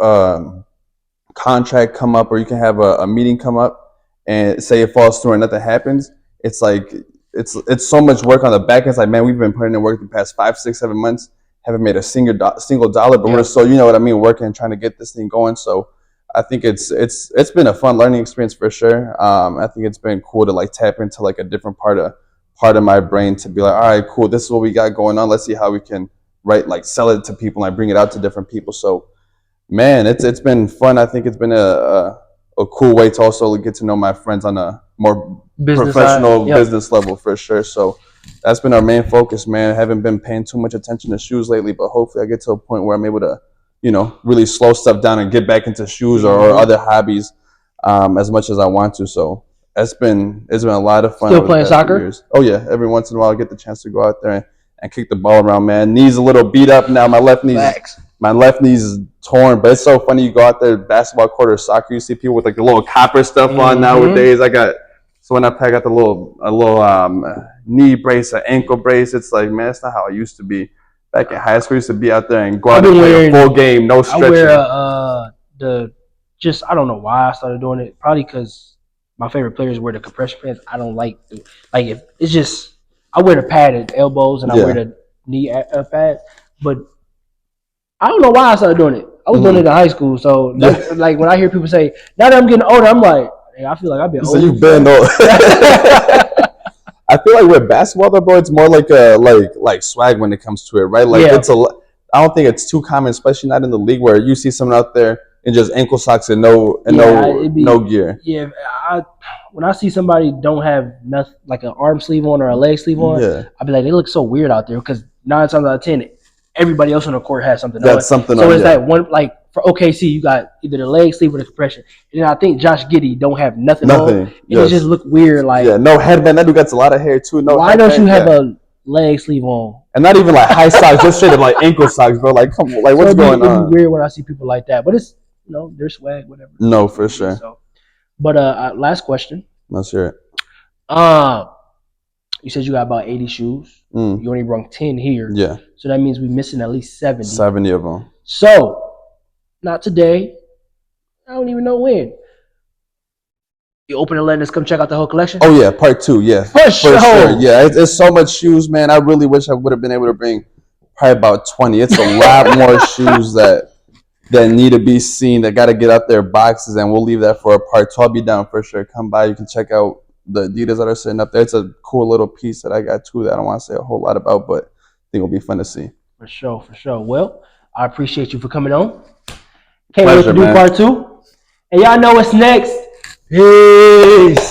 Speaker 3: contract come up, or you can have a meeting come up, and say it falls through and nothing happens. It's like it's so much work on the back end. It's like, man, we've been putting in work the past 5, 6, 7 months, haven't made a single dollar, but we're so, you know what I mean, working and trying to get this thing going. So I think it's been a fun learning experience for sure. I think it's been cool to like tap into like a different part of my brain to be like, all right, cool, this is what we got going on. Let's see how we can sell it to people and bring it out to different people. So man, it's been fun. I think it's been a cool way to also get to know my friends on a more professional business level for sure. So that's been our main focus, man. I haven't been paying too much attention to shoes lately, but hopefully I get to a point where I'm able to, really slow stuff down and get back into shoes or other hobbies as much as I want to. So it's been a lot of fun.
Speaker 1: Still playing soccer?
Speaker 3: Oh yeah, every once in a while I get the chance to go out there and kick the ball around, man. Knee's a little beat up now. My left knee's is torn, but it's so funny. You go out there, basketball court or soccer, you see people with like the little copper stuff on nowadays. I got the little knee brace, an ankle brace. It's like, man, that's not how I used to be. Back in high school, I used to be out there and go out and play a full game, no stretching.
Speaker 1: I wear I don't know why I started doing it. Probably because my favorite players wear the compression pants. I don't like if it's just, I wear the padded elbows and I wear the knee pads, but I don't know why I started doing it. I was doing it in high school, so like when I hear people say, now that I'm getting older, I'm like, hey, I feel like I've been older.
Speaker 3: So you've been older. I feel like with basketball though, bro, it's more like like swag when it comes to it, right? Like I don't think it's too common, especially not in the league, where you see someone out there in just ankle socks and no gear.
Speaker 1: Yeah, when I see somebody don't have nothing like an arm sleeve on or a leg sleeve on, I'll be like, they look so weird out there, because 9 times out of 10, everybody else on the court has something on. So it's that one, like for OKC, you got either the leg sleeve or the compression. And I think Josh Giddey don't have nothing on. And it just look weird. Like,
Speaker 3: no headband. That dude got a lot of hair too.
Speaker 1: Why don't you have a leg sleeve on?
Speaker 3: And not even like high socks, just straight up like ankle socks, bro. Like, come on, like what's going on?
Speaker 1: It's weird when I see people like that, but it's their swag, whatever.
Speaker 3: No, for sure.
Speaker 1: So, but last question.
Speaker 3: Let's hear it.
Speaker 1: You said you got about 80 shoes.
Speaker 3: Mm.
Speaker 1: You only brought 10 here.
Speaker 3: Yeah.
Speaker 1: So that means we're missing at least 70.
Speaker 3: 70 of them.
Speaker 1: So, not today. I don't even know when. You open and letting us come check out the whole collection?
Speaker 3: Oh yeah, part 2. Yeah,
Speaker 1: for sure.
Speaker 3: Yeah, it's so much shoes, man. I really wish I would have been able to bring probably about 20. It's a lot more shoes that need to be seen. That got to get out their boxes, and we'll leave that for a part 2. I'll be down for sure. Come by. You can check out the Adidas that are sitting up there. It's a cool little piece that I got too that I don't want to say a whole lot about, but I think it'll be fun to see.
Speaker 1: For sure. Well, I appreciate you for coming on. Can't
Speaker 3: Pleasure,
Speaker 1: wait to do
Speaker 3: man.
Speaker 1: part 2. And y'all know what's next. Peace.